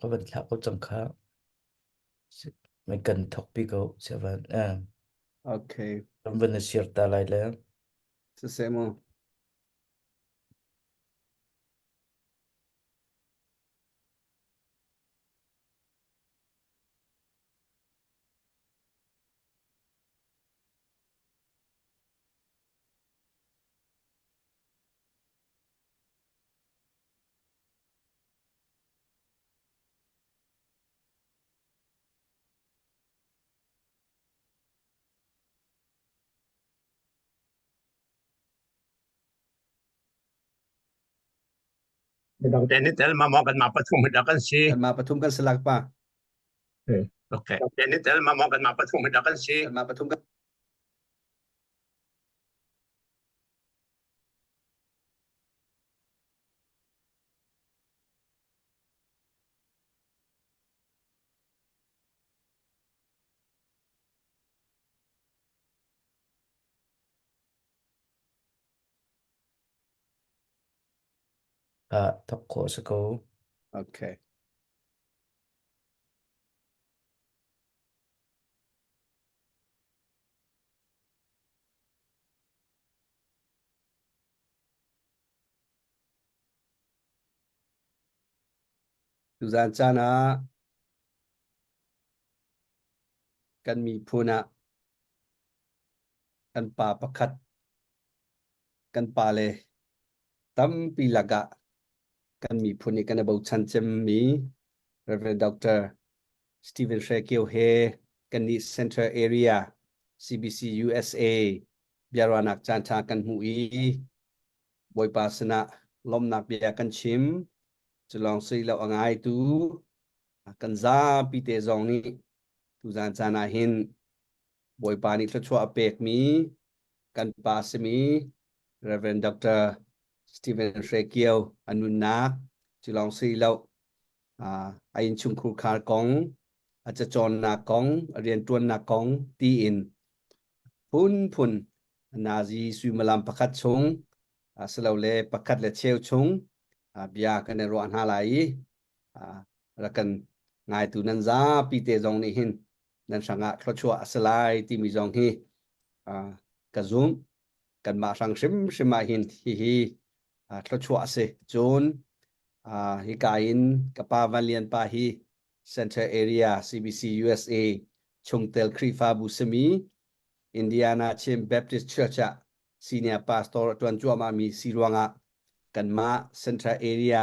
có vấn thảo có trong khá mình cần topic có sẽ vấn Okay, trong vấn share ta lại là sasemo. Denit Elma mogan mapatum dakan si. Kan mapatum kan selak pa. Okay. Denit Elma mogan mapatum dakan si. Kan mapatum kan thóc khổ sẽ có Okay. Tuzan sana kan mi puna kan pa pakat kan pa le tam pilaga kan mi puni kan abau chan chem mi Reverend Dr. Stephen Shekio He kan ni Center Area CBC USA biaranak chanta kan hui boy pasana lom nak bia kan chim chelong sei lo angai tu kan za pi te zong ni tu zan chana hin boy pani thachwa pek mi kan pa se mi Reverend Dr. Stephen Shekio anun nak chelong sei lo ain chung khu khar kong acha chon na kong rian tuan na kong ti in phun nazi sui malam pakat chung selaw le pakat le cheu chung bia kan ro an halai rakan ngai tu nan za pi te zong ni hin nan sanga khlo chua asalai ti mi zong hi ka zoom kan ma sang sim ma hin hi khlo chua se chun hi ka in ka pa valian pa hi Center Area CBC USA chungtel krifa busemi Indiana Chim Baptist Church Senior Pastor Tuan Chua Ma Mi Sirwanga kan ma Central Area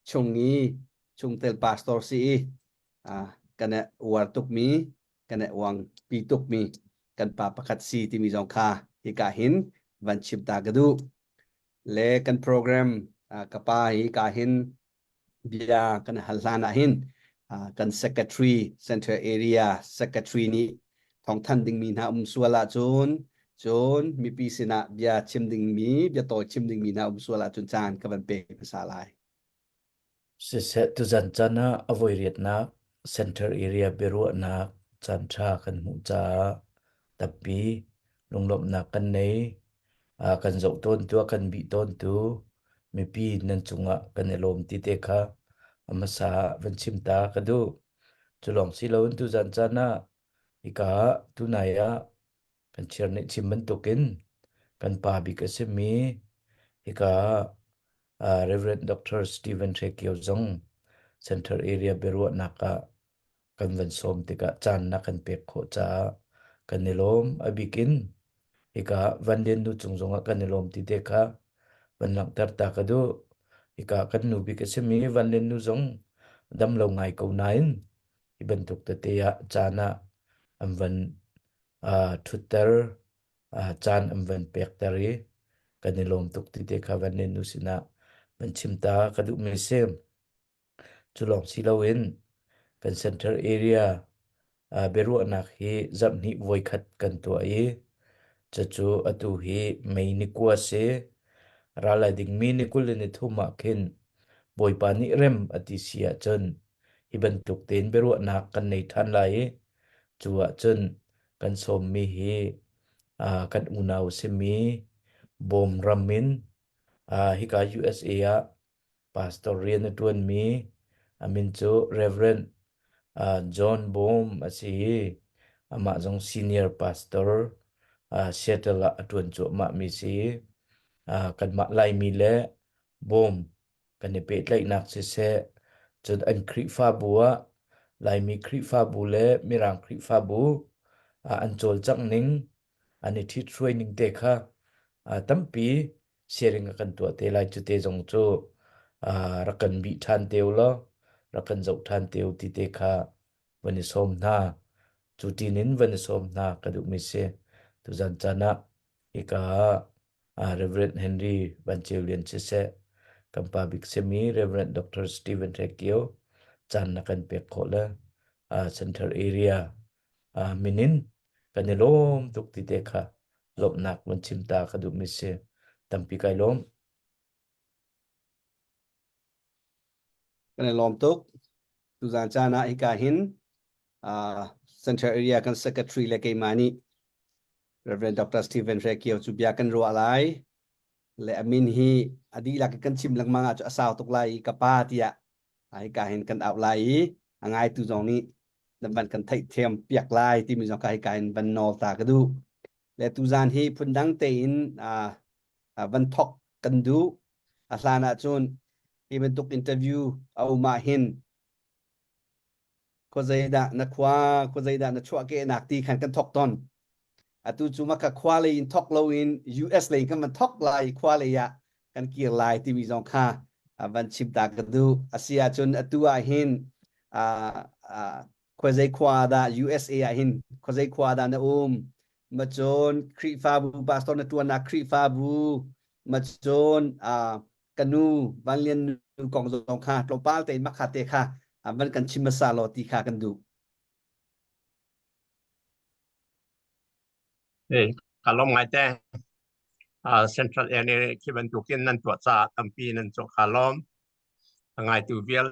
chungi chungtel pastor si kan wartuk mi kan wang pituk mi kan pa pakat si ti mi zong kha hi ka hin van chip ta gadu le kan program kapa hi ka hin bia kan halana hin kan secretary Central Area secretary ni thong than ding mi na suala chun mi pi sina bia chim ding mi bia to chim ding mi na suala chun chan ka ban peภาษา lai sẽ tu dần chân á avoid riết na center area beru na chan cha kan mu cha tapi lung lom na kan nei kan zo ton tu kan bi ton tu mi pi nan chunga kan elom ti te kha amasa van chim ta ka du chulong si lo tu dần chân na ika tu na ya kan cher ne chim man tokin kan pa bi ka se mi ika Reverend Dr. Stephen Shekio Zong Center Area Beru Naka kan van som tika chan na kan pek kho cha kan nilom abikin ika van den nu chung zonga kan nilom ti te kha van lang tar ta ka do ika kan nu bi ka se mi van den nu zong dam lo ngai ko nain iban tuk ta te ya chana am van Twitter chan am van pek tari kan nilom tuk ti te kha van den nu sina van chim ta ka du me sem chulong silawin kan center area beru anak hi zamni voi khat kan to ai chachu atu hi mei ni kwa se rala ding mi ni kul ni thuma khin boi pani rem ati sia chen iban tuk ten beru anak kan nei than lai chuwa chen kan som mi hi kan unau se mi bom ramin hi ka USA pastor rian tuan mi amin chu Reverend John Bohm asi ama jong senior pastor Seattle atun chu ma mi si kan ma lai mi le Bohm kan pe tlai nak se chun an khri fa bua lai mi khri fa bu le mirang khri fa bu an chol chang ning ani thi training te kha tampi sharing kan tu te lai chu te jong chu rakan bi than teu lo rakan zau than teu ti te kha vani som na chu tin in vani som na ka du mi se tu zan chana ika Reverend Henry Van Cheulian se kampa big semi Reverend Dr. Stephen Rekio chan na kan pe khola center area minin kanilom tuk ti te kha lop nak man chimta ka du mi se tampi kai lom kan lom tuk tu zan chana ikahin center area kan secretary le ke mani Reverend Dr. Stephen Rekio chu biakan ro alai le amin hi adi la kan chim lang manga chu asaw tuk lai kapa tia ai kahin kan out lai angai tu jong ni dan ban kan thai them piak lai ti mi jong kai kahin ban nol ta ka du le tu zan hi phundang te in van thok kan du aslana chun hi ben tuk interview au ma hin ko zaida na khwa ko zaida na chwa ke nak ti khan kan thok ton atu chuma ka khwa le in thok lo in US le kan man thok lai khwa le ya kan ki lai ti mi jong kha van chip da ka du asia chun atu a hin ko zai khwa da USA a hin ko zai khwa da na ma chon khri fa bu pastor na tu na khri fa bu ma chon kanu ban lien kong jong kha to pal te ma kha te kha van kan chim sa lo ti kha kan du kalom ngai te central area ki ban tukin nan tua cha tampi nan cho kalom ngai tu vial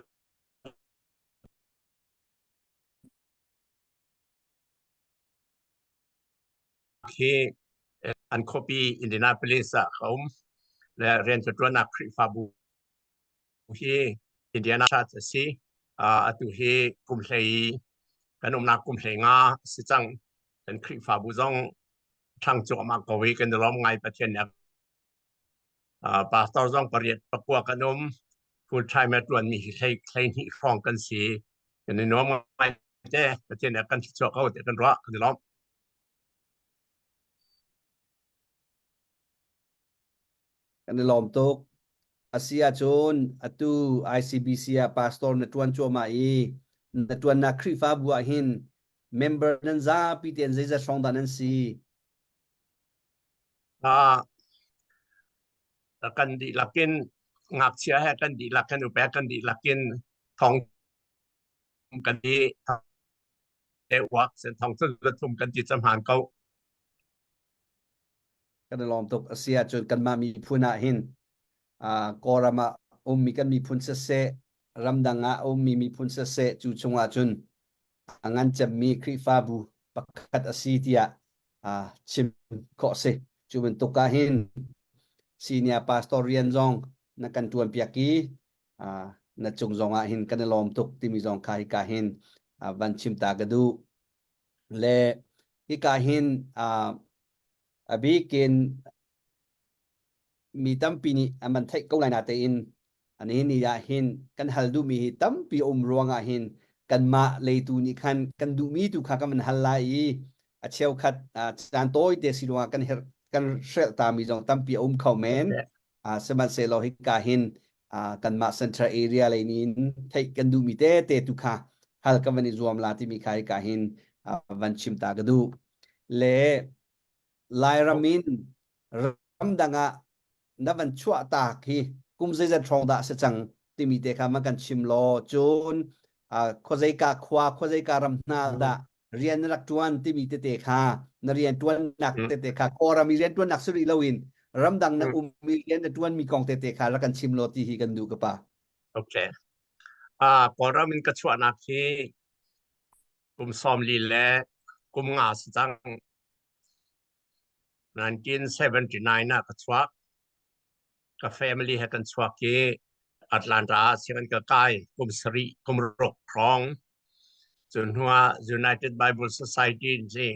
ki an copy Indianapolis home le ren tu na khri fa bu hi Indiana chat si atu hi kum hlei kanum na kum hlei nga si chang kan khri fa bu zong thang chu ma ko wi kan rom ngai pathian ya pastor zong pariat pakwa kanum full time at one mi hlei ni phong kan si kan ni nom ngai te pathian ya kan chu ko te kan ro kan rom kan lom tok asia chon atu ICBC pastor na tuan choma na tuan na khri fa bua hin member nan za pi ten zai za song dan si kan di lakin ngak sia ha kan di lakin upa kan di lakin thong kan di te wak sen thong tu tum kan di cham han ko kan lom tok asia chon kan ma mi phuna hin korama mi kan mi phun se ramdanga mi phun se chu chunga chun angan cham mi khri fa bu pakat asitia chim ko se chu ben toka hin senior pastor rian zong na kan tuan piaki na chung zong a hin kan lom tuk ti mi zong kai ka hin van chim ta gadu le hi ka hin abi ken mi tampi ni aman thai ko lai na te in ani ni ya hin kan haldu mi tampi ruanga hin kan ma le tu ni khan kan du mi tu kha ka man halai a cheu khat chan toy te silwa kan her kan sel ta mi jong tampi khau men seman se lo hi ka hin kan ma central area le nin thai kan du mi te tu kha hal ka mani zuam la ti mi khai ka hin van chim ta ga du le lai ramin ram danga na van chua ta khi kum zai za thong da se chang ti mi te kha ma kan chim lo chun kho zai ka khwa kho zai ka ram na da rian rak tuan ti mi te kha na rian tuan nak te kha ko ra mi rian tuan nak suri lawin ram dang na mi rian na tuan mi kong te kha ra kan chim lo ti hi kan du ka pa okay ko ra min ka chwa na ki kum som li le kum nga sang 1979 na ka chwa ka family ha kan chwa ki อัตแลนตาเสียงก็ใกล้กุมสรีกุมรกครองจนหัว United Bible Society นี่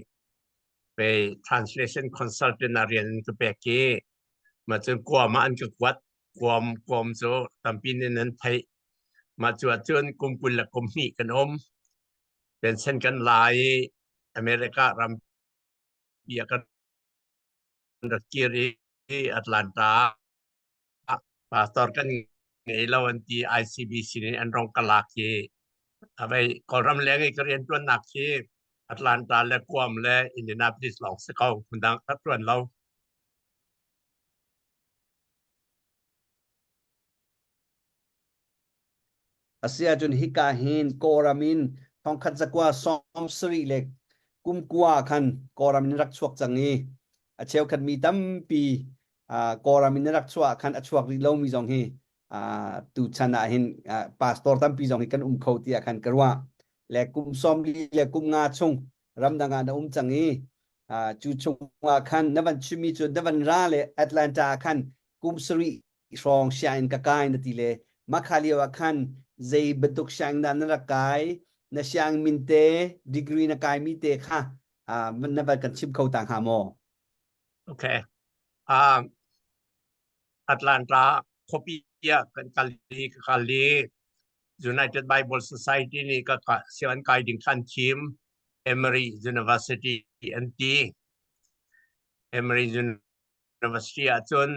ไป translation consultant เรียนก็เปกีมาจนกว่ามาอันก็วัดความโซตามปีนั้นไทยมาจวดจนกุมกุลละกุมนี่กันเป็นเช่นกันหลายอเมริการำเบียกันรักกีรีอัตแลนตาปาสตอร์กันไงเราวันที่ ICBC นี่อันรองกลากีเอาไปก่อนรำเลียงไอ้เรียนตัวหนักที่อัตแลนตาและกวมและอินเดียนาโพลิสหลงสกาวคุณดังทัดส่วนเราอาเซียจนฮิกาเฮนโกรามินทองคัดจักว่าซอมสรีเล็กกุมกัวคันโกรามินรักชวกจังนี้อาเชลคันมีตั้มปีโกรามินรักชวกคันอาชวกริโลมีจงฮีตูชนะเห็นปาสตอร์ตั้มปีจงฮีกันเขาเตียคันกระว่าและกุมซอมลีและกุมงาชงรำดังงานจังนี้จูชงว่าคันนับวันชิมิจุดนับวันราเลแอตแลนตาคันกุมสรีรองเชียนกะกายนทีเลมาคาเลียวคันใจbeduk siyang nanakay na siyang minte degree na kay mite ka nabat kan chip ko tang hamo โอเคอัตแลนตาคอปีเยกันกาลี United Bible Society นี่ก็เสียงไกดิ้งคันทีม Emory University NT Emory University จน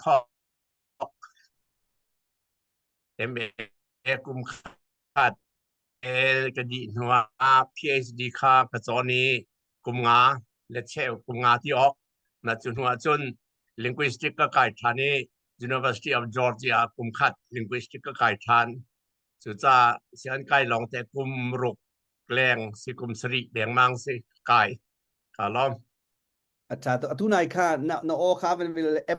พอMA กุมขัดกดีหัว PhD ค่ากระจอนี้กุมงาและเชลกุมงาที่ออกมาจนหัวจน Linguistic ก็ไก่ทานี้ University of Georgia กุมขัด Linguistic ก็ไก่ทานสุดจะเสียนไก่ลองแต่กุมรุกแรงสิกุมสริแดงมังสิไก่ขาล้อมอาจารย์ตัวไหนค่ะนโอค่ะเป็น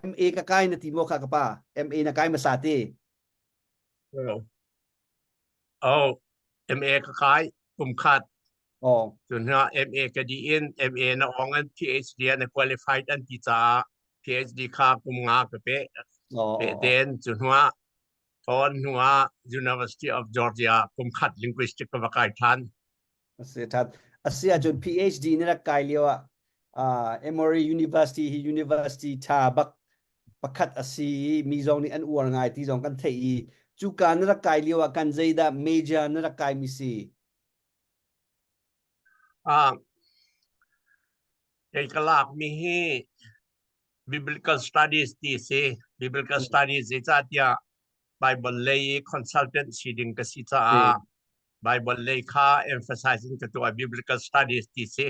MA กะกายนะทีโมค่ะกับป้า MA นะกายมาสาธิMA ก็ไก่กุมขัดอ๋อจนว่า MA ก็ดีอิน MA นะองอัน PhD นะ qualified อันที่จะ PhD ค่ากุมงาก็เป๊ะเด่นจนว่าตอนหัว University of Georgia กุมขัด Linguistic ก็ว่าไก่ทันเสียทัดเสียจน PhD นี่นะกายเลียวEmory University ชาบักประคัดสีมีจงนี่อันอวงไงที่จงกันเทียจูการนรักกายเลียวกันใจดาเมเจอร์นรักกายมิสีเอกลักษณ์มีให้ biblical studies ที่สิ biblical studies ที่จะที่ Bible lay consultant สิ่งก็สิจะ Bible lay ค่า emphasizing ตัว biblical studies ที่สิ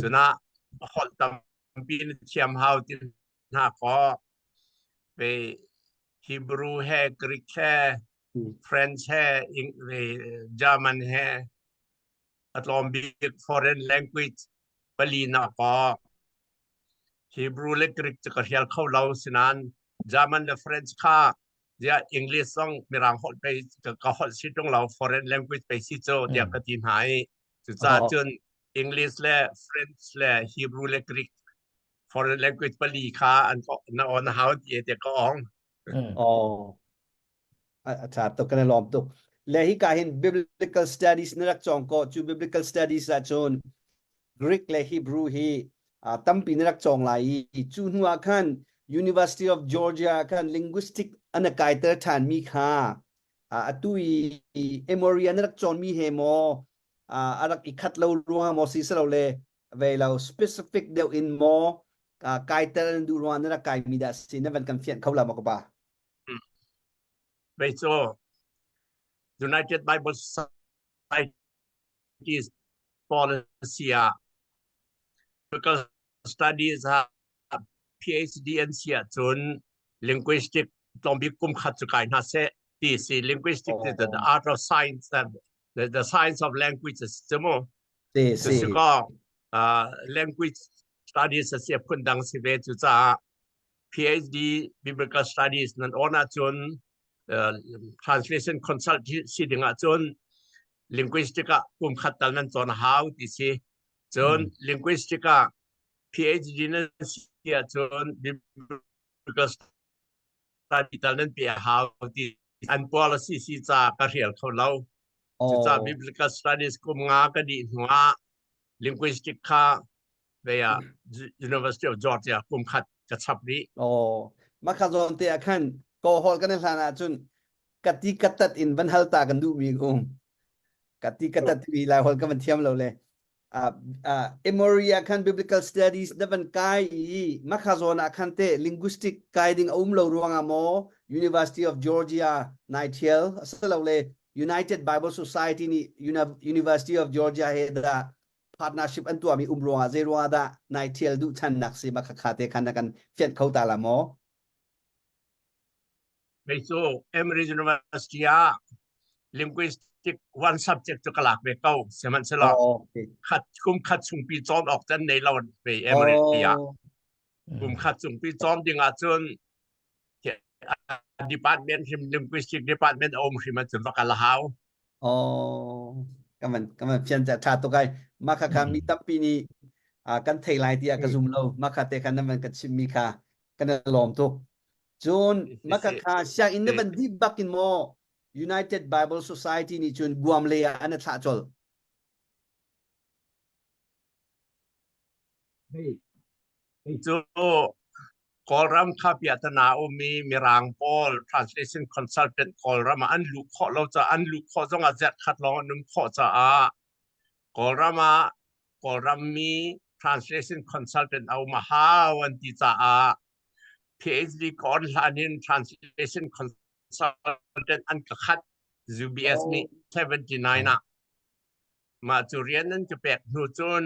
ฉะนั้นหดตั้งปีนี้เชื่อมหาที่น่าขอไป Hebrew แห่ Greek แห่ French แห่ German แห่อัตลอม big foreign language บาลีน่าขอ Hebrew และ Greek จะก็เรียนเข้าเราสินั้น German และ French ค่าเดี๋ยว English ต้องมีรางหดไปก็หดสิตรงเรา foreign language ไปสิโจเดี๋ยวก็ทีมหายสุดท้ายจนEnglish และ French และ Hebrew และ Greek foreign language บาลีค่าอันก็น่าอ่อนหาเดี๋ยวก็อ่องอาจารย์ตกกันล้อมตกและที่การเห็น biblical studies นรักจงก็จู biblical studies จน Greek และ Hebrew ฮีตั้มปีนรักจงไหลจูหัวขัน University of Georgia ขัน linguistic อันกายเตอร์ฐานมีค่าตุย Emory นรักจงมีเฮโมอารักอีกขัดเรารัวมอสิสเราเลยเวลา specific เดียวอินโมกายเตอร์ดูรัวนรักกายมีดาสินวันกันเฟียนเขาละมากบ่าไปโซ United Bible Society policy biblical studies PhD อันเสียจน linguistic ต้องมีกุมขัดสุกายน่าเสตีสิ linguistic is the art of science the science of languages ใช่ไหมซึ่งก็language studies เสียพุ่นดังสิเวจุจ้า PhD biblical studies นั่นอ่อนจนtranslation consultancy ดึงจน linguistic กุมขัดนั้นจนหาวที่สิจน linguistic PhD นั่นเสียจน biblical study ตอนนั้นเปียหาวที่อัน policy สิจะกระเรียลเขาเราจะ biblical studies กุมงากระดิหัว linguistic ค่าเบีย University of Georgia กุมขัดกระชับนี้มาขจรเตียขันก็ฮอลกันในฐานะจุนกติกตัดอินบันฮัลตากันดูมีกุมกติกตัดมีหลายฮอลกันมันเทียมเราเลยEmoria kan biblical studies daban kai makhazona khante linguistic guiding lo ruanga mo University of Georgia Nightingale asalawle United Bible Society ni University of Georgia he da partnership antu ami ruanga ze ruanga da Nightingale du chan naksi makhakhate khanakan fiat khauta la mo so Emory University linguistic one subject จะกลากไปเก้าเสียมันสลับขัดกุมขัดสุ่งปีจอมออกจากในเราไปเอเมริกากุมขัดสุ่งปีจอมดึงอาจนdepartment linguistic department อมที่มันจะประกันละหาวก็มันเพียงแต่ชาตัวไกมาค่ะมีตั้งปีนี้กันเทไลน์ที่กระซุมเรามาค่ะแต่กันนั้นมันก็ชิมีค่ะกันล้อมทุกจนมาค่ะเสียงอินเดียมันดีบักอินโมUnited Bible Society ni chun guam le an tha chol so koram khapiatana umi mirang pol translation consultant koram an lu kho lo cha an lu kho zonga zat khat long num kho cha a koram mi translation consultant au maha wan ti cha a PhD kon lanin translation consultant อันกขัด UBS นี่79นะมาจุเรียนนั้นจะแปลกหนูจน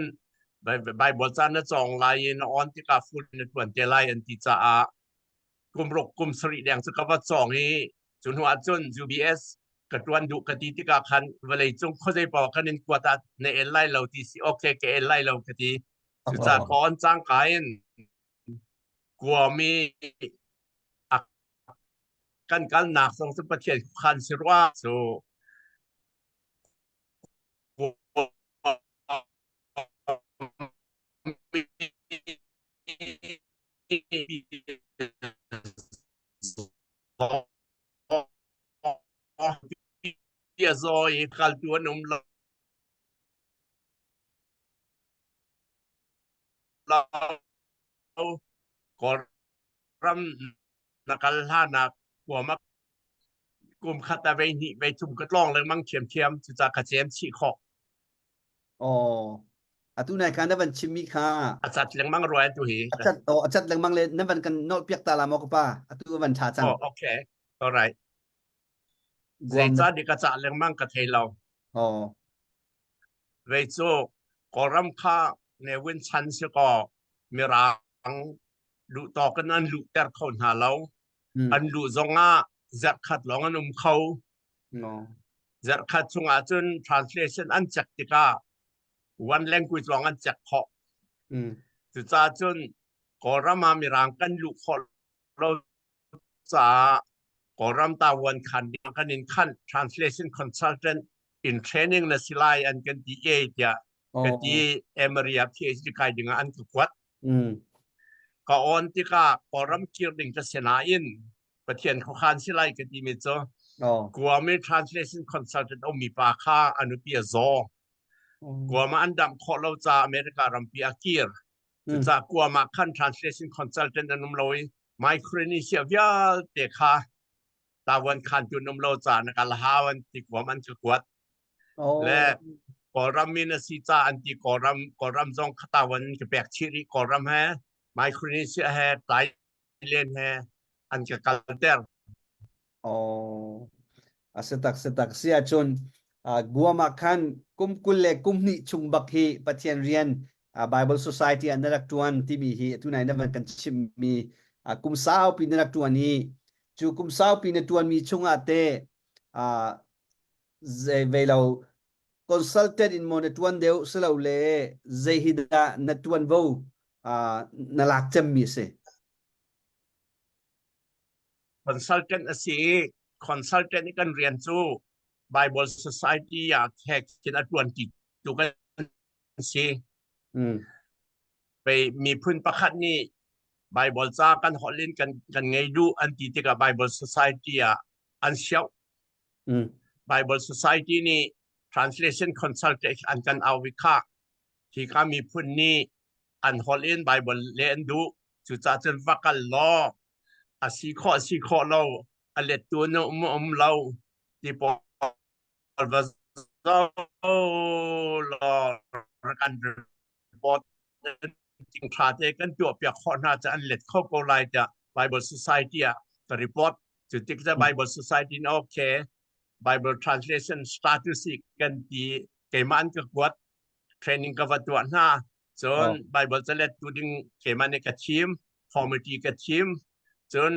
ใบบทจานจองลายนอนที่กาฟุนในส่วนเจไลอันที่จะกุมรกกุมสรีแดงสกัดจองนี้จุนหัวจน UBS กระตวนดุกติที่กาคันเวลาจงเข้าใจบอกกันในกว่าตัดในเอไลเราที่สิโอเคแกเอไลเรากติจุดจากก่อนจ้างกายกลัวมีกันหนักส่งสประเทศคันสิว่าso dia zoi kaltuan la koram nakalhanaกลัวมากกลุ่มคาตาเวนิไปจุ่มกระล่องเลยมั่งเทียมจะกระเจมฉีกขอกtu nai kan ban chimi kha อาจัดเลี้ยงมั่งรวยตัวหีอาจัดlang mang le nan ban kan no piak ta la mo ko pa atu ban tha chang โอเค alright เสียจัดดิกระจัดเลี้ยงมั่งกระเทยเราเวโซกอรัมค่าในวินชันเสียก็มีรังลุต่อกันนั้นลุแต่คนหาเราอันลุจงอาจัดขัดหลงอันเขาจัดขัดชงอาจน translation อันจักติกา one language หลงอันจักเพาะจุดจ้าจนกอรัมมามีรังกันลุขอเราจากอรัมตาวันขันกันอินขัน translation consultant in training นะสิไลอันกันดีเอเดียกันดีเอเมริกา PhD ใครดึงอันกุกวัดก็ออนที่ก็กอรัมคิดดึงจะเสนาอินประเทศเขาขันสิไลกันดีมิโซกัวมี translation consultant อมีปาค่าอนุปีโซกัวมาอันดับขอเราจากอเมริการัมปีอากีร์จากกัวมาขั้น translation consultant อันนุ่มลอยไมโครนีเซียวิาเตค่ะตาวันขันจุนนุ่มโลจานักลาวันที่กัวมันจะกวดและกอรัมมินสิจาอันที่กอรัมจงขตาวันจะแบกชีริกอรัมแฮไมโครนีเซียแฮไตเลนแฮอันจะกัลเตอร์setak sia chun gua makan kumkulle kumni chungbak hi pathian rian Bible Society anarak tuan tibi hi tunai na man kan chimmi kumsao pinarak tuan hi chu kumsao pinatuan mi chunga te velo consulted in monatuan deu selo le zehida natuan vo nalak chammi se consultant สิconsultant นี่กันเรียนสู้ Bible Society อยากแขกกินอัตวันติจุกันสิไปมีพื้นประคัดนี่ Bible จ้ากันฮอลลินกันไงดูอันที่กับ Bible Society อันเชียว Bible Society นี่ translation consultation อันกันเอาวิเคราะห์ที่ก็มีพุ่นนี้อันฮอลลิน Bible เรียนดูจุดจนวักกันล้อสีข้อเราอันเล็ดตัวโน้มเราที่พอว่าเรากันบอดจริงขาดเองกันตัวเปียกข้อน่าจะอันเล็ดเข้าโกไลจะ Bible Society ก็รีพอร์ตจุดที่จะ Bible Society โอเค Bible translation status กันที่เกมันก็กวด training กับวัตถุหน้าจน Bible จะเล็ดตัวดึงเกมันในกระทีม formality กระทีมจน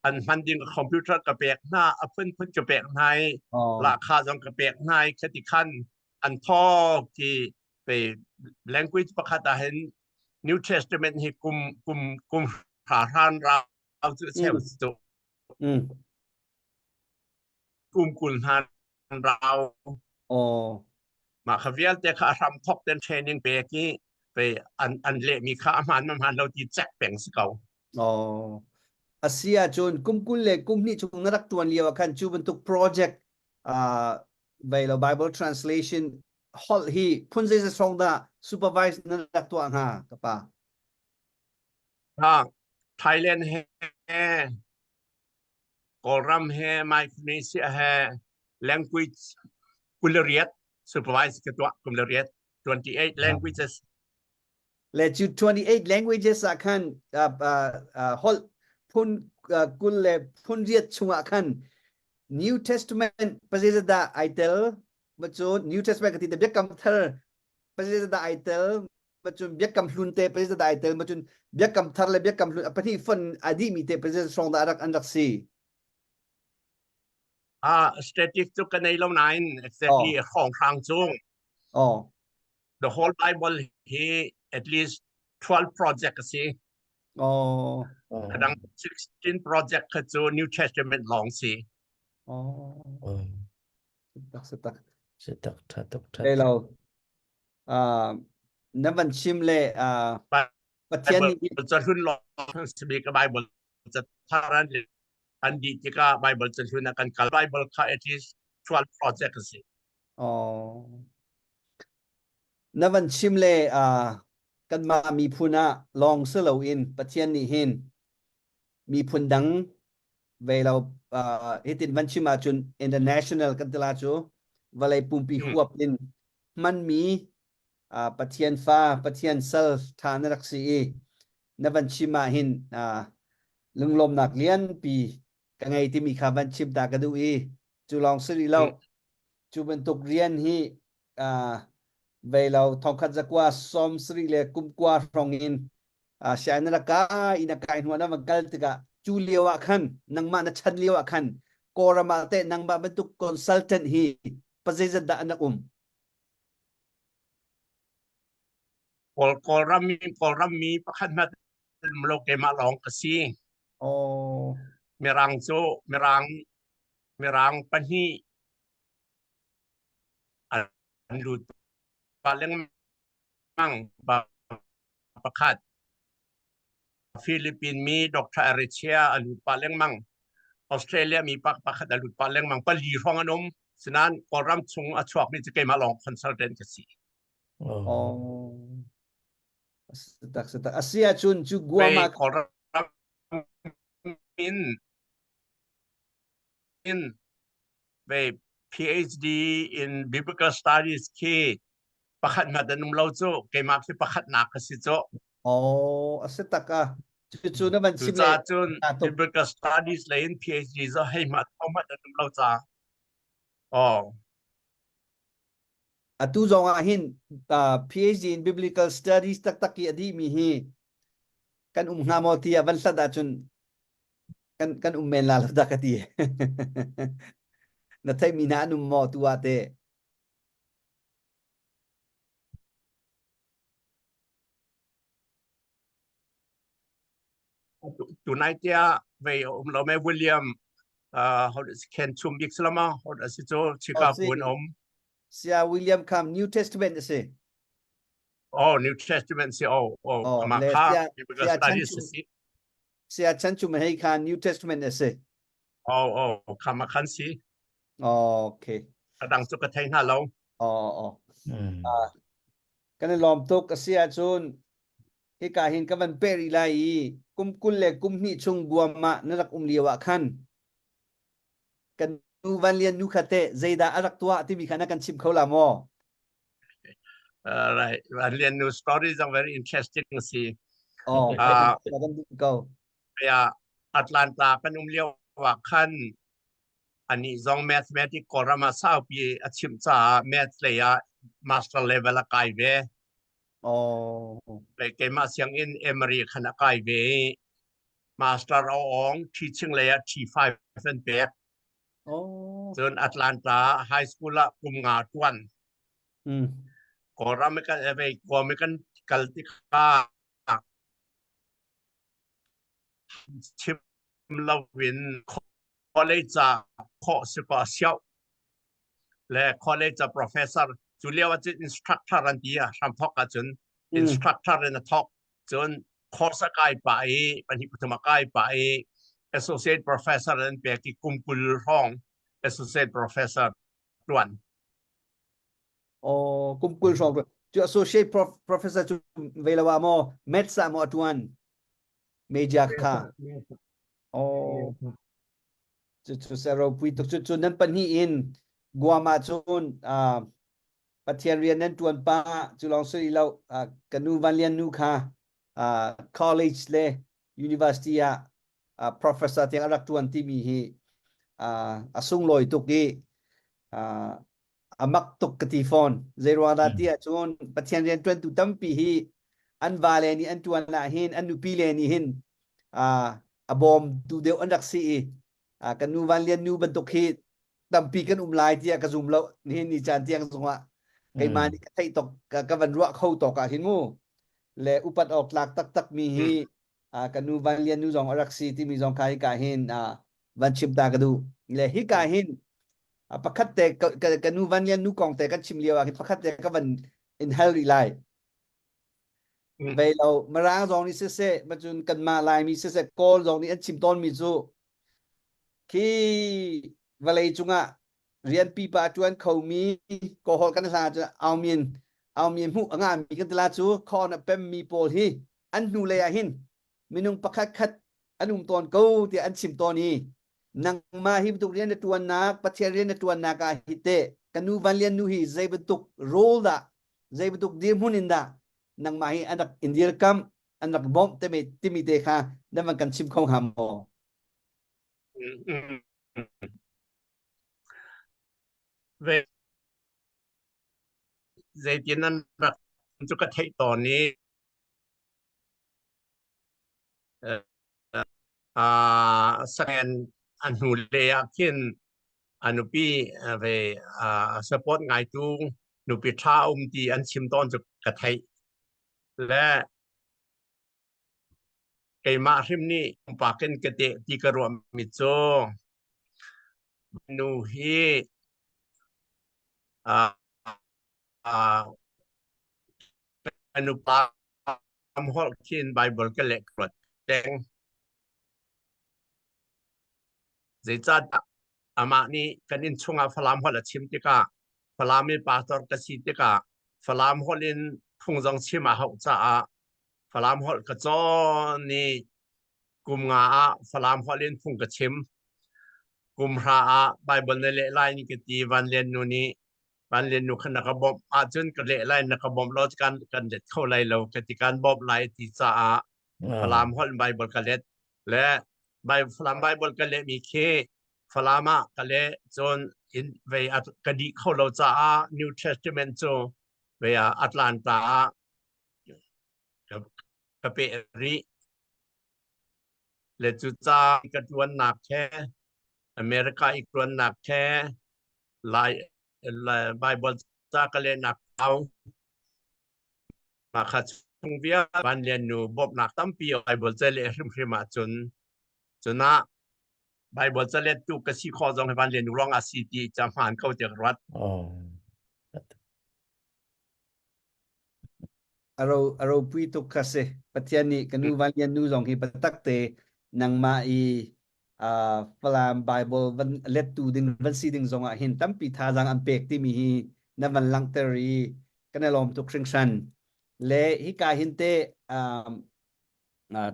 อันมันดึงคอมพิวเตอร์กระเปกหน้าเพิ่นกระเปกในราคาจงกระเปกในคติคันอันทอที่ไป language ประคาตาเห็น New Testament ให้กลุ่มหาทานเราจะเชื่อมสุดกลุ่มหาเรามาขวิลแต่ข้าทำท็อป10 training ไปกี้ไปอันเละมีข้ามันเราตีแจกแบ่งสเกาอาเซียจนกุมเล็กกุมนี่จุงนักตัวเลียวกันจูบันทุกโปรเจกต์ไปเรา Bible translation ฮอลฮีพุ่นเจสส่งดา supervise นักตัวหากับป่ะThailand แฮกอรัมแฮไมโครเนเซียแฮ language กุลเรียด supervise กับตัวกุลเรียด28 languages และจุด28 languages อาคันฮอลพุ่นกุลเล็พุ่นเรียดช่วงอาคัน New Testament ประเทศดาไอเทลมาจน New Testament ก็ที่จะเบียกคำเธอประเทศดาไอเทลมาจนเบียกคำลุนเตประเทศดาไอเทลมาจนเบียกคำเธอและเบียกคำลุนประเทศฟันอดีมีเตประเทศส่งดาอันดักซีstatic จุกันในเล่าไหน exactly ของทางจงthe whole Bible he at least 12 project สิดัง16 project คือ New Testament ลองสิเรานับวันชิมเลยประเทศนี้จะขึ้นลองสปีก Bible จะทารันอันดีที่ก็ Bible จะขึ้นกันกับ Bible ค่ะ at least 12 project สินับวันชิมเลยกันมามีพูน่าลองเสลาอินประเทศนี้เห็นมีพูนดังเวลาเฮตินวันชิมาจุน international กันตลาดจูเวลาปุ่มปีหัวปินมันมีประเทศฟ้าประเทศเซลทานรักษีนับวันชิมาเห็นลุงลมนักเรียนปีกันไงที่มีคำวันชิมตากระดูจูลองสิริเราจูเป็นตุกเรียนที่เวลาทองคันจักว่าสมสริเลกุมกว่ารองอินเสียนรักอินักการหัวน้ำมันกัลติกะจูเลียวขันนังมาณชันเลียวขันกอร์มาเตนังบาเป็นตุกคอนซัลเทนต์ฮีปัจจัยดานักกอรัมมีประคันมาโลกมาลองกษีเมรังโจเมรังปัญหีอันดูปาเลงมังประคัดฟิลิปปินส์มีดรเอริเชียอันดูปาเลงมังออสเตรเลียมีประคัดอันดูปาเลงมังปลีฟองอนมฉะนั้นกอรัมชงอชวกมีจะเกมาลองคอนซัลเทนต์กษีsetak Asia chun chu gua ma in PhD in biblical studies ที่ประคัดมาดันนุ่มเราโจ้เกมาที่ประคัดหนักสิโจ้setak chu na ban sim le chun biblical studies เลย PhD จะให้มาเอามาดันนุ่มเราจ้าatu zong ahin PhD in biblical studies tak ki adi mi hi kan ngamo ti avan sa da chun kan men la da ka ti na thai mi na num mo tu ate tonight we lo me William how does Ken Chum Dixlama how does it so Chicago Sia William come New Testament say New Testament say Amaka biblical studies เสียฉันจุมให้คาน New Testament เอเซอ๋อคำมาคันสิโอเค กระดังจุกกระไทยหน้าเราอ๋ออืม กันลอมตุกเสียจุนให้กาหินกับมันเปรีไลกุมกุลเลกุมนี่ชงบัวมะนรักเลียวะคันกันนูวันเลียนนูคาเตใจดาอรักตัวที่มีขณะกันชิมเขาละมอ right วันเรียน new stories are very interesting สิ อ๋อไปกันดูเก่าไปอัตแลนตากันเลียวว่าคันอันนี้ซอง mathematics ก็รามาสาวปีอาชิมซา math เลยmaster level กายเวอ๋อไปเกมาเสียงอินเอเมริขณะกายเว master เอาออง teaching เลยT5 เป็นเป๊ะอ๋อจนอัตแลนตา high school ละกุมงาทวนก็ราไม่กันไปก็ไม่กันกัลติกาชิมลาวิน college ข้อสกอเชียวและ college professor จุเรียกว่าจะ instructor อันเดียทำทอกกันจน instructor ในทอกจนคอร์สกายไปปัญญาพุทธมกายไป associate professor นั่นเป็นที่กุมกุลห้อง associate professor ด่วน อ๋อกุมกุลสองจุ associate professor จุเวลาวามอเมดสามอตวันเมจักค่ะอ๋อจุเซโรปุยตุจุนั้นปัญญาอินกัวมาจุนปฏิเรียนนั้นตวนป้าจุลองสุริเรากันนูวันเลียนนูค่ะcollege เลย university professor ที่อารักตวนที่มีอาสุงลอยตุกีอามักตุกกติฟอนเซรวาราที่จวนปฏิเรียนตวนตุตัมปีฮีอันวาเลนี่อันตวนละหินอันนุปีเลนี่หินบอมดูเดียวอันดักซีกันนูวันเลียนนูบันตุกฮีตัมปีกันลายที่กระซุมเรานี่นี่จานที่ยังสงว่าไอ้มานี่ก็ไทยตกกับวันรัวเข้าตกหินมูและอุปัตออกหลักตักมีฮีกันนูวันเลียนนูจงอรักซีที่มีจงคายกาหินวันชิมตากระดูและฮิกาหินประคัตแต่กันนูวันเลียนนูกองแต่กันชิมเลียวประคัตแต่ก็วันอินเฮลิไลไปเรามาร้างจงนี้เซ่มาจนกันมาลายมีเซ่กอลจงนี้อันชิมต้นมีจูที่วันเลยจุงเรียนปีปาจวนเขามีโกหกกันซาจะเอาเมียนหูงานมีกันตลาดจูคอนเป็นมีโพลีอันนูเลยหินมีนุ่งประคัดอันนุ่มตอนกูที่อันชิมตอนนี้นังมาฮิบตุกเรียนในตัวนักปัจเจเรียนในตัวนักฮิเตกันนูวันเรียนนูฮีใจบตุกโรลดาใจบตุกดีมุนินดานังมาฮิอันดักอินเดียกัมอันดักบอมเตมิติมิเตค่ะนั่นมันกันชิมของหามอเวเจตินันรักจุกไทยตอนนี้แสดงอันหูเลียขึ้นอนุปีเวสปอร์ตไงตูนุปีท้าตีอันชิมตอนจุกไทยและไอมาริมนี่ปากันกเตะที่กระรวมมิโซนูฮีอนุปามฮอลคินไบเบิลก็เล็กกว่าแดงเจจัดอามานี่กันอินชงอาฟลามฮอลชิมติกาฟลามิปาตอร์กสิติกาฟลามฮอลินพุงจังชิมาฮอกจ้าฟลามฮอลกระจอนี่กุมงาฟลามฮอลินพุงกระชิมกุมราไบเบิลในเล่ไลนี่ก็ตีวันเรียนนูนี้วันเรียนนูขณะกบอมอาจนกระเล่ไลนักบอมรถกันเด็ดเข้าไลเรากติการบอบไลที่จะฟลามฮอลไบเบิลกันเล็ดและฟลามไบเบิลกันเล็ดมีเคฟลามะกันเล็ดจนอินเวียกดีเข้าเราจะนิวเทสติเมนต์โจเวียแอตแลนตากับเปรีและจุดจ้ากระดวนหนักแค่อเมริกาอีกตัวหนักแค่ลายไบเบิลจากเล่นหนักเอามาขัดช่วงเวียบันเรียนนูบบหนักตั้มปีไบเบิลจะเล่นริมมาจนนะไบเบิลจะเล่นตุกสิข้อจงให้บันเรียนนูร้องอาศิติจำหานเข้าจากรัฐเราปุยตุกคาเซปัจจัยนี้กันนูวันเรียนนูจงฮีปตักเต nang mai falam Bible van let tu ding van si ding zonga hin tampi tha jang am pek ti mi hi na van lang teri kana lom tu kring san le hi ka hin te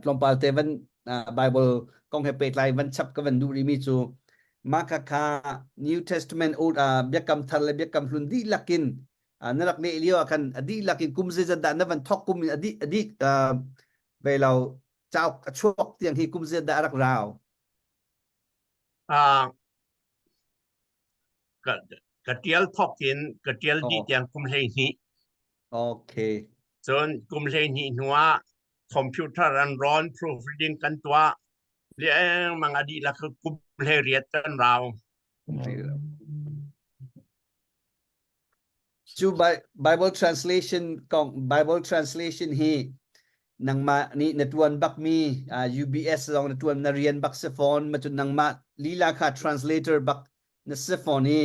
tlom pal te van Bible kong he pek lai van chap ka van du ri mi chu maka kha New Testament old biakam thal le biakam hlun di lakin narak ne ilio akan adi lakin kumze jada na van thok kum adi ve lau chao chuok tiang hi kumze da rak raoกะเตียลทอกกินกะเตียลดีเตียงกุมเลหิ โอเค ส่วนกุมเลหิหัวคอมพิวเตอร์รันร้อน proofreading กันตัวเรียงมังอดีละคือกุมเลเรียนกันเรา chu Bible translation kong Bible translation hi nang ma ni natuan bak mi UBS long natuan na rian bak se phone ma chu nang ma lila kha translator bak na se phone hi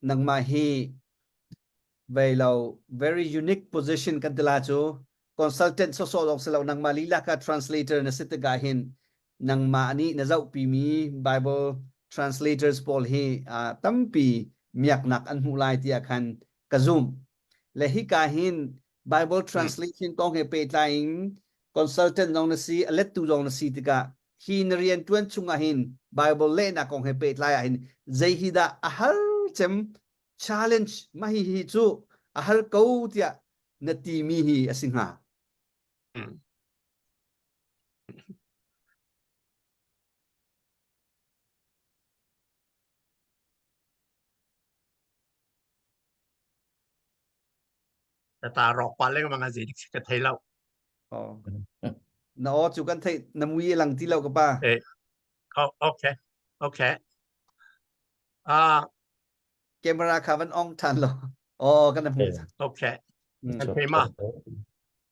nang ma hi very unique position kan tila chu consultant so long se nang ma lila kha translator na sit ga hin nang ma ni na zau pi mi Bible translators pol hi tampi miak nak an hulai ti akhan kazum le hi ka hin Bible translation kong he pe tlaing consultant nong na si let tu dong na si tika hin rian tuan chunga hin Bible le na kong he pe tlai hin zai hi da ahal chem challenge mahi hi chu ahal kau tia na ti mi hi asinghaแต่ตารอกปาเล่งมังอาศิกะไทยเรา na o chu kan thai namui lang ti lo ka pa โอเคโอเคcamera kha van ong than lo kan na mu โอเคโอเคมา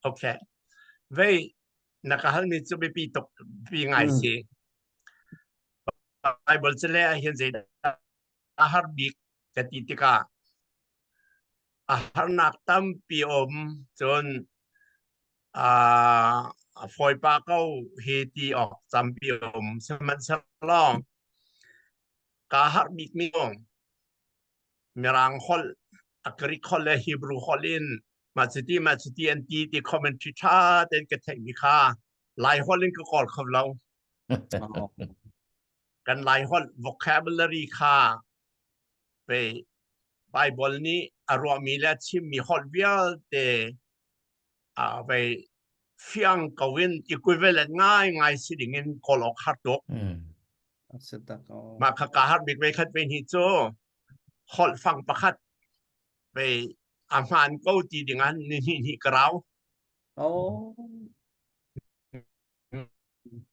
โอเคเว้ยนักฮัลมีจะไปปีตกปีไงสิไอ้บอลเซเลเห็นสิอาหารบิกกติกาอาหารนักตั้มปีอมจนฝอยปลาเก้าเฮตีออกจำปีอมสมันฉลองกาหารบิกมีองมีรังฮอลอักริคอลและฮีบรูฮอลินมาสตีอันตีที่คอมเมนต์ชาเต็นกระเทมิคาไลฮอลินก็กอดเขาเรากันไลฮอล vocabulary ค่าไปไบเบิลนี้อารมณ์มีและชิมมีฮอลเวียลเตไปเฟียงกวิน equivalent ง่ายสิดิ่งเงินกอลอกฮัตโตมาขกาฮัตบิกไปคัดเป็นฮิโจฮอลฟังประคัดไปอาหารก็จีดิ่งอันนี่กราว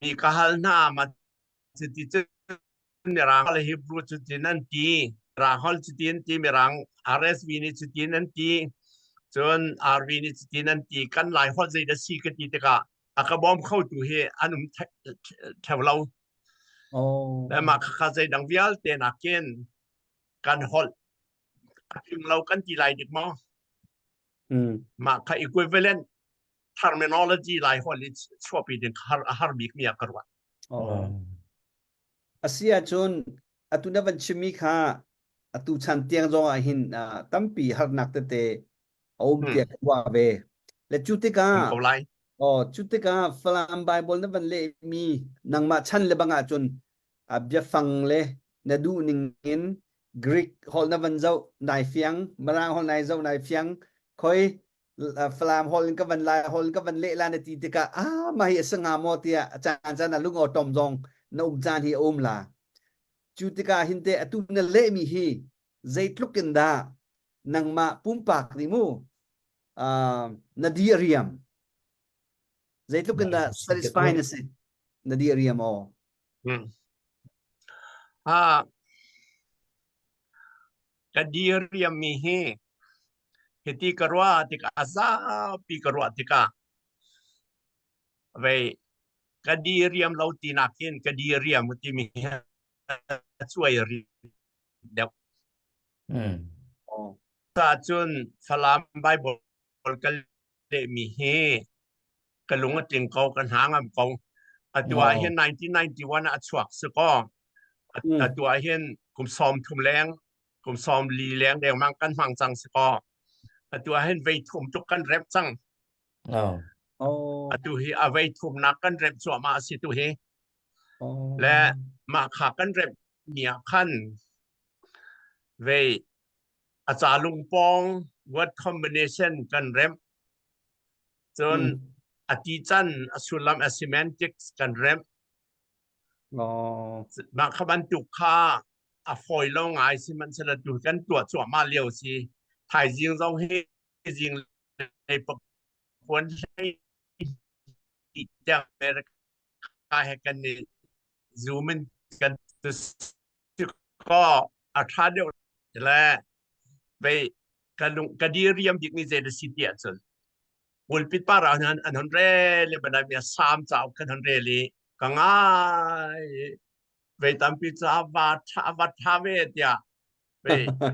มีกาฮัลนามาจุดที่เนี่ยรังอะไรฮิบรูจุดที่นั่นทีรังฮอลจุดที่นั่นทีมีรัง RSV นี่จุดที่นั่นทีจน RV นี่จุดที่นั่นทีกันหลายฮอลใจจะซีกันทีแต่ก็อากาบอมเข้าตัวเฮอันนั้นแถวเราแต่มาข้าใจดังวิลเตนักเกนกันฮอลถึงเรากันทีไรดึกมั้งมาค่ะ equivalent terminology หลายฮอลนี่ชอบไปดึงฮาร์บิกมีอะไรกันAsia chun atuna van chimi kha atu chan tiang zong a hin tampi har nak te om tia wa ve le chutika chutika falam Bible na van le mi nang ma chan le banga chun abya fang le na du ning in Greek hol na van zau nai fiang marang hol nai zau nai fiang khoi falam hol ka van lai hol ka van le la na ti tika mai asanga mo tia chan chan na lungo tom zong na jan hi la chutika hinte atu na le mi hi zaitlukin da nang ma pumpak ni mu na diarium zaitlukin da satisfy na si na diarium diarium mi hi hiti karwa tika asa pi karwa tika ve kadiriam lau tinakin kadiriam ti miช่วยเดี๋ยวถ้าจนสลามไบเบิลกันเลมีเฮกันลุงก็จึงเขากันหางเขา ตัวเห็น1991อัดชวกสก็ตัวเห็นกุมซอมทุ่มแรงกุมซอมลีแรงแดงมังกันฟังจังสก็ตัวเห็นเวทุมจุกกันเร็บจังตัวเห็นเวทุมนักกันเร็บสวมาสิตัวเห็นและมาขากันเร็บเนี่ยขั้นเวอาจารย์ลุงปอง word combination กันเร็บจนอธิจันสุลัม semantics กันเร็บมาขบันตุค่าฟอยลงไงสิมันสลัดดูกันตรวจสอบมาเร็วสิถ่ายจริงต้องให้จริงในประควรให้จะเป็นการให้กันในซูมกันก็อัตราเดียวและไปกันดีเรียมดิกนิเซเดสิเดียจนอุลปิดปารานั้นอันนั้นเร่เลยบรรดาเมียสามเจ้ากันนั้นเร่เลยก็ง่ายไปตามพิจารณาวัดท่าเวทยาไป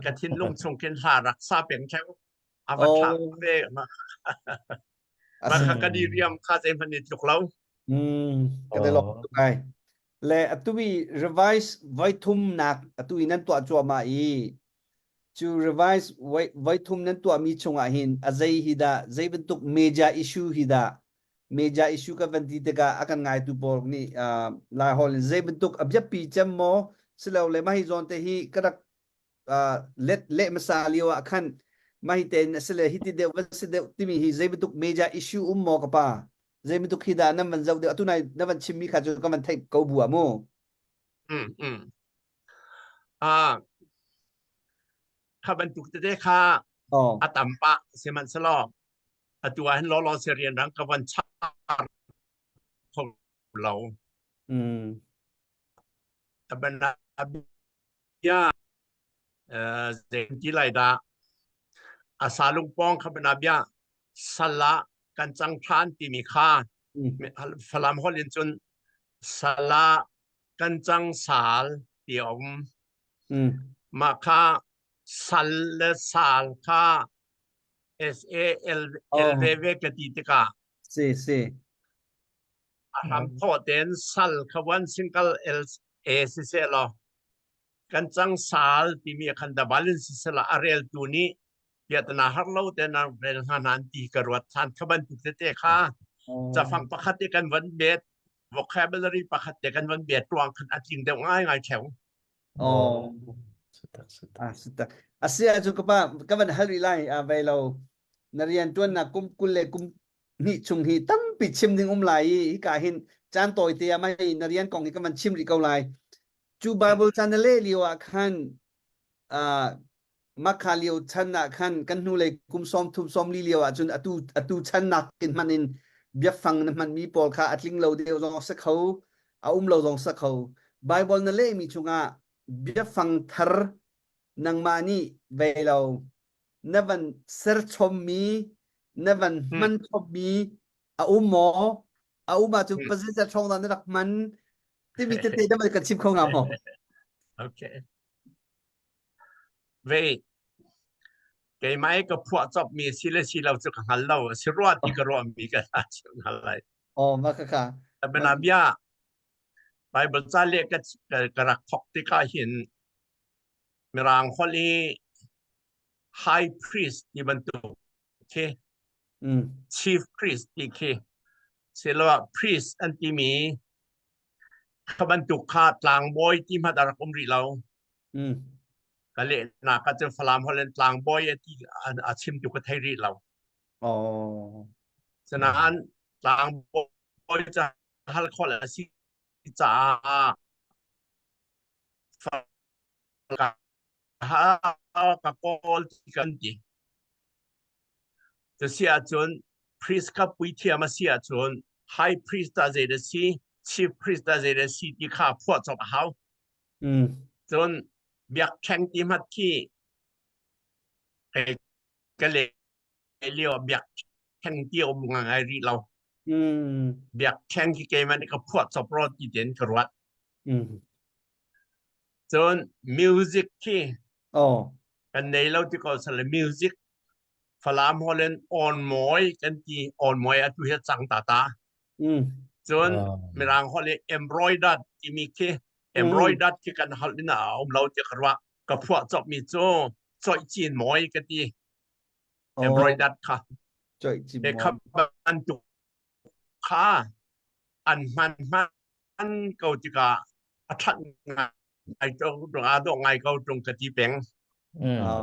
กระทินลุงชงเคนสารักษาเปลี่ยนแค่อวัดท่าเวทมากันดีเรียมข้าเซนพันธุ์จุกเราก็ได้ลองไปและตุวี revise ไว้ทุ่มหนักตุวีนั้นตัวจัวมาอีจู revise ไว้ทุ่มนั้นตัวมีชงอาหินอาใจฮิดาใจเป็นตุก major issue ฮิดา major issue กับวันที่เด็กอาการง่ายตัวบอกนี่ลายฮอลใจเป็นตุกอับยับปีจำโมสแล้วเลยมาฮิจอนเตฮีกระดักเละมาซาเลียวอาคันมาฮิเตนสเลยฮิติเดวัสเดติมีฮิใจเป็นตุก major issue โมกับป้าใจเป็นตุกฮิดานั่นมันเจ้าเดียวตุนายนั่นมันชิมมีขาดจนก็มันเทคกูบัวโมข้าบรรทุกจะได้ค่าอัตัมปะเสมันสลอบตัวให้ล้อเสียเรียนรังกับวันชาของเราแต่บรรดาบิยาเด็กที่ไรดาอาสาลุงปองขบรรดาบิยาสละกันจังพานที่มีค่าฟลามฮอลินจนสละกันจังสาลเตียวมาค่าสัลและสาลค่า SAL กติกาทำโทษเดนสัลขวันซิงเกิลสิเซลกันจังสาลที่มีคันดับบาลินสิเซลอาเรลตัวนี้เยตนาฮักเราแต่นาเรลฮานันตีกรวดทันขบันตุกเตะค่ะจะฟังประคัตกันวันเบ็ด vocabulary ประคัตกันวันเบ็ดตวงคันจริงเดี๋ยวง่ายแข็งสุดอาเซียจุกป้าก็มันฮัลวิไลไปเรานเรียนตัวนักกุมเล่กุมนี่ชุงฮีตั้มปิดชิมถึงไหลกาเห็นจานต่อยเตียไม่นเรียนกองนี้ก็มันชิมริเกาไลจูบาเบิลชันเล่เลียวขันมักคาเลียวชันนักขันกันนูเลยกุมซ้อมทุบซ้อมลีเลียวจนอตูชันนักกินมันอินเบียฟังนั้นมันมีปอลค่ะอัดลิงเราเดียวลองสักเขาเอาเราลองสักเขาไบเบิลนั่นเล่มีชุงเบียฟังทร์นังมานี่เวลานับวันเสิร์ชมมีนับวันมันชมมีหมอมาจุดประสิทธิ์ช่องนั้นรักมันที่มีเตะได้มันกระชิบของเราโอเคเว้เกี่ยไม่ก็พวกจบมีสิเลสิเราจะหันเราสิรอดที่กรวมมีกันอะไรมาค่ะแต่เป็นอาบิยาไปบนซาเลียก็กระพกที่ข้าเห็นมีรางฮอลลี่ High Priest ที่บรรทุกโอเคChief Priest ที่เคเสร็จแล้ว Priest อันที่มีขบรรทุกขาดลางบอยที่มาดารักอมรีเราก็เลยน่าก็จะฟลามฮอลเลนลางบอยที่อาชิมตุกไทยรีเราฉะนั้นลางบอยจะฮัลคอลสิจะกับโอลที่กันดีจะเสียจน priest กับวิเทียมาเสียจน high priest ได้เจอสิ chief priest ได้เจอสิที่ข้าพวกจบเขาจนเบียกแข่งที่มัดที่ก็เลยเรียกว่าเบียกแข่งที่อมงานรีเราเบียกแข่งที่เกมันก็พวกจบรอดที่เด่นกระวัดจน music ที่กันในเราที่เขาสอน music ฟลามฮอลเลนออนมอยกันที่ออนมอยอัตุเหตุสังตาจ จนมีรางเขาเลยembroideredที่มีแค่embroidered ที่กันหัลน่ะเราจะกระว่ากับพวกจบมีโจ้ซอยจีนหมอยกันดี embroidered ค่ะ จ่อยจิม เด็ก ม ขับอันตุค่าอันมันเกาจิกาอัฐงไอตรงอาดงไอเกาตรงกะทิเป็ง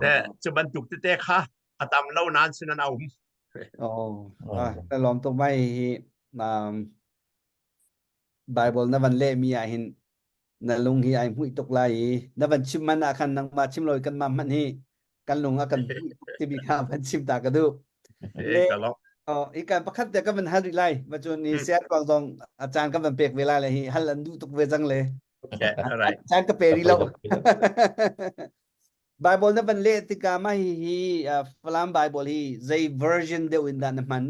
แต่จะบรรจุเตะค่ะอาตามเล่านานสินะเอาอ๋อแต่ลองตรงไม่Bible na van le mi ahin na lung hi ai hui tok lai na van chim man akan nang ma chim loi kan ma man hi kan lung akan hui ti bi kha van chim ta ka du เอกลักษณ์ อีกการประคับแต่ก็มันฮัลไลมาจนนี่เสียกองตองอาจารย์ก็มันเปกเวลาเลยฮิฮัลลันดูตุกเวจังเลย แค่อะไร อาจารย์ก็เปรีแล้ว Bible na van le ti ka ma hi falam Bible hi zay version de win da naman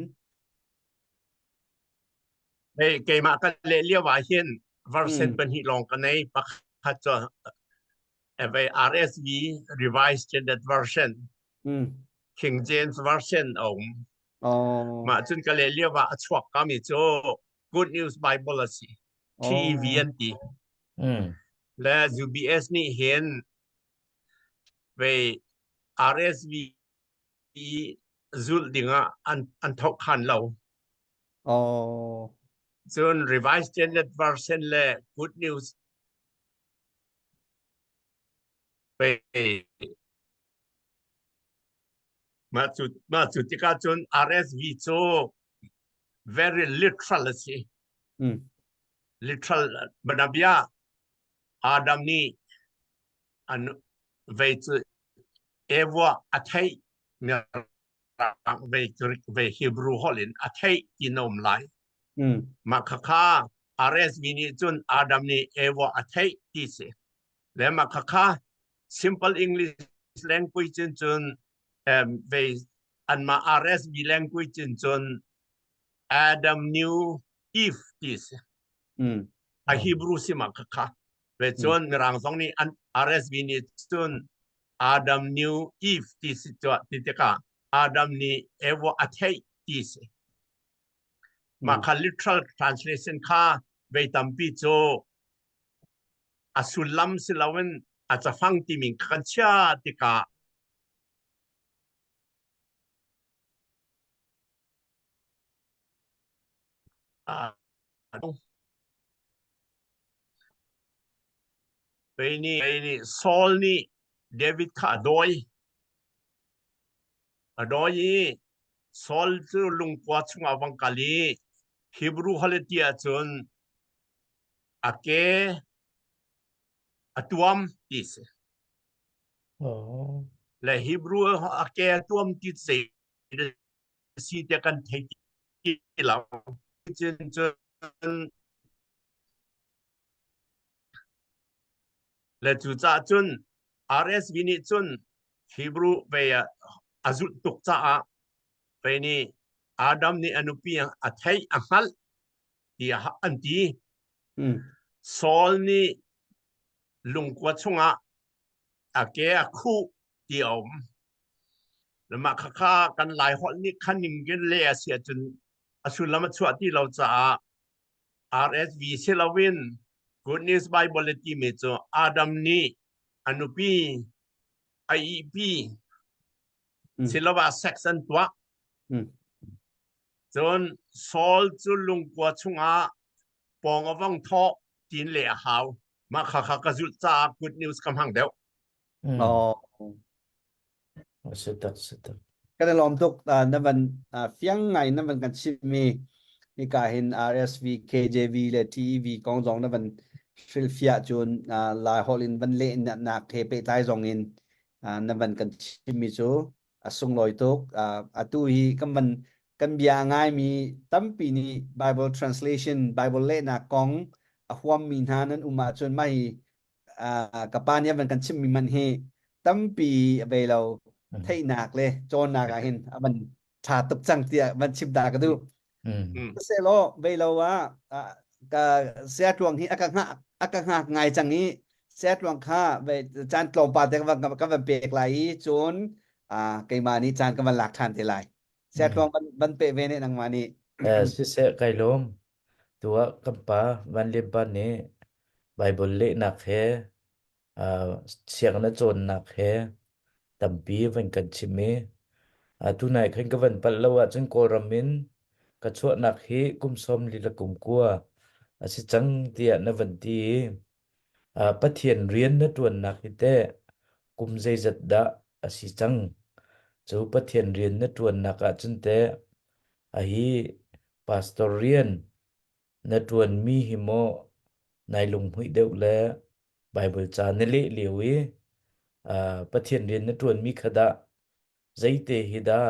เฮ้เกมากันเลี้ยวว่าเห็น version เป็นหิลองกันในปักขัดจะRSV Revised Standard Version King James Version มาจนกันเลี้ยวว่าชวกก็มีโจ Good News Bible สิ TVNT และ UBS นี่เห็นไป RSV จุดดิ่งอันทกขันเราส่วน Revised Standard Version และ Good News ไปมาจุดที่การจน RSV โจ very literal สิ literal บรรดาบิยาอาดัมนี่อันเวทเอวะอัฐิเนี่ยเวฮีบรูฮอลินอัฐิกินอมไลมาค่า RSV นี่จนอาดัมนี่เอวะอัฐิที่สิและมาค่า simple English language จนเวอันมา RSV language จน Adam knew Eve ที่สิฮีบรูสิมาค่าเวจนมีรางสองนี้อัน RSV นี่จน Adam knew Eve ที่สิตัวที่เด็กAdam นี่เอวะอัฐิที่สิมาค่า literal translation ค่าเวตัมปีโจอสุลัมสิลาวันอาจจะฟังที่มีกันชาติกาไปนี่ซอลนี่เดวิดข้าโดยซอลจะลุงกวาดช่วงอวังกาลีฮิบรูฮัลติอาจนอาเกอตัวมติสและฮิบรูอาเกอตัวมติสสิเดกันเทกิลาจนและจุดจน RSV นี่จนฮิบรูไปอาจุดตุกจ้าไปนี่อาดัมนี่อนุปีอัฐิอังฮัลที่อันที่ซอลนี่ลุงกวดชงอาเกะคู่ที่แล้วมาค่ากันหลายคนนี่คันยิงกันเลยเสียจนอสุลละมัชวที่เราจะ RSV เซลวิน Good News Bible ที่มีตัวอาดัมนี่อนุปีIEP ศิลปะ section ตัวจนซอลจุลุงกวดชงปองอวังทอจีนเหล่าหาวมาค่ากระจุจ้า Good News กำหังเดียวสุดก็ได้ลองตุกนั่นมันเฟียงไงนั่นมันกันชิมีนี่ก็เห็น RSV KJV และ TEV กองจองนั่นมันฟิลเฟียจนลายฮอลินบันเล่นหนักเทเปตายจงอินนั่นมันกันชิมีจูส่งลอยตุกตู้ฮีก็มันกันเบียง่ายมีตั้มปีนี้ Bible translation Bible เล่นหนักกองความมีนานั้นมาจนไม่กับป้าเนี่ยมันกันชิมีมันเฮตั้มปีไปเราไทยหนักเลยโจนหนักเห็นมันชาตุกจังเตียมันชิมดากันดูเซโลเวลาว่าก็เสียตวงที่อากาศไงจังนี้เสียตวงค่าไปจานกลมปาแต่ก็มันเปกไหลจนไกมานี้จานก็มันหลักฐานเท่าไรเสียตวงมันเปเวเนนังมานี้สิเสไกลม ตัวกัมปาวันเลียบานนี้ไบเบิลเละหนักแฮอ่าเสียงนั้นโจนหนักแฮตัมปีวันกันชิเมทุนายขันกวันปัลลาวะจังโกรามินกระชวนักเฮกุมซอมลีละกุมกัวสิจังเตียนวันตีปะเทียนเรียนนะตัวนักฮิเตกุมใจจัดดะสิจังจูปะเทียนเรียนนะตัวนักจันเตhi pastorian na tuan mi hi mo nai lung hui deuh le bible cha ne le lewi pathian rin na tuan mi khada zaite hi da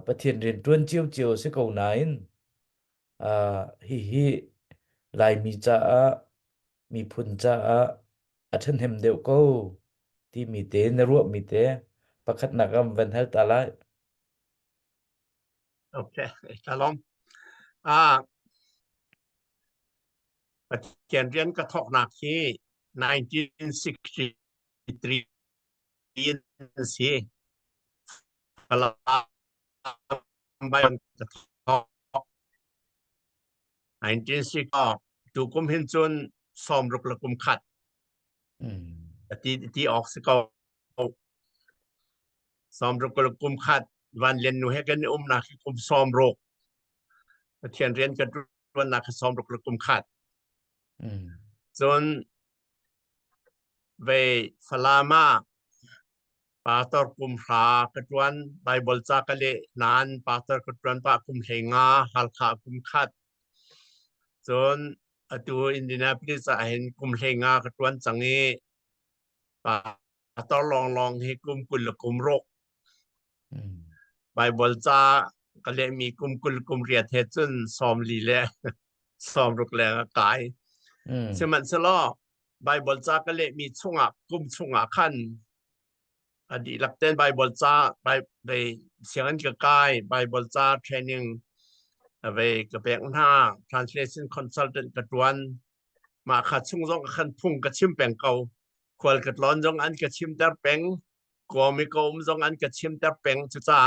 pathian rin tuan chiu chiu se ko nain hi lai mi cha a mi phun cha a athan hem deuh ko ti mi te na ru mi te pakhat nakam van hal ta lai Okay, shalom. ประเทศเรียนกระทบหนักที่1963สิพลาใบกระทบ1960ถูกกุมหินจุนสอมรุกละกุมขัดที่ออกสกอสอมรุกละกุมขัดวันเรียนหนูให้กันอุ้มนักกุมสอมรุกประเทศเรียนกันวันนักสอมรุกละกุมขัดจนไปฟลามาPastor kumha ketuan Bible cakale nan pastor ketuan pak kum henga halkha kum khat zon atu Indianapolis ahin kum henga ketuan changi pastor long hi kum kul kum rok Bible cha kale mi kum kul kum riat he chun som li le som ruk le kai seman selo Bible cha kale mi chunga kum chunga khanอดีตหลักเต้นไบเบิลจ้าไปเสียงกันกายไบเบิลจ้าเทรนนิ่งไปกับแบงค์หน้า translation consultant กระตวนมาขัดชุ่งร้องขันพุ่งกระชิมแปงเก่าควรกระร้อนร้องอันกระชิมแต่แปงกัวไม่กลมร้องอันกระชิมแต่แปงจุจ้า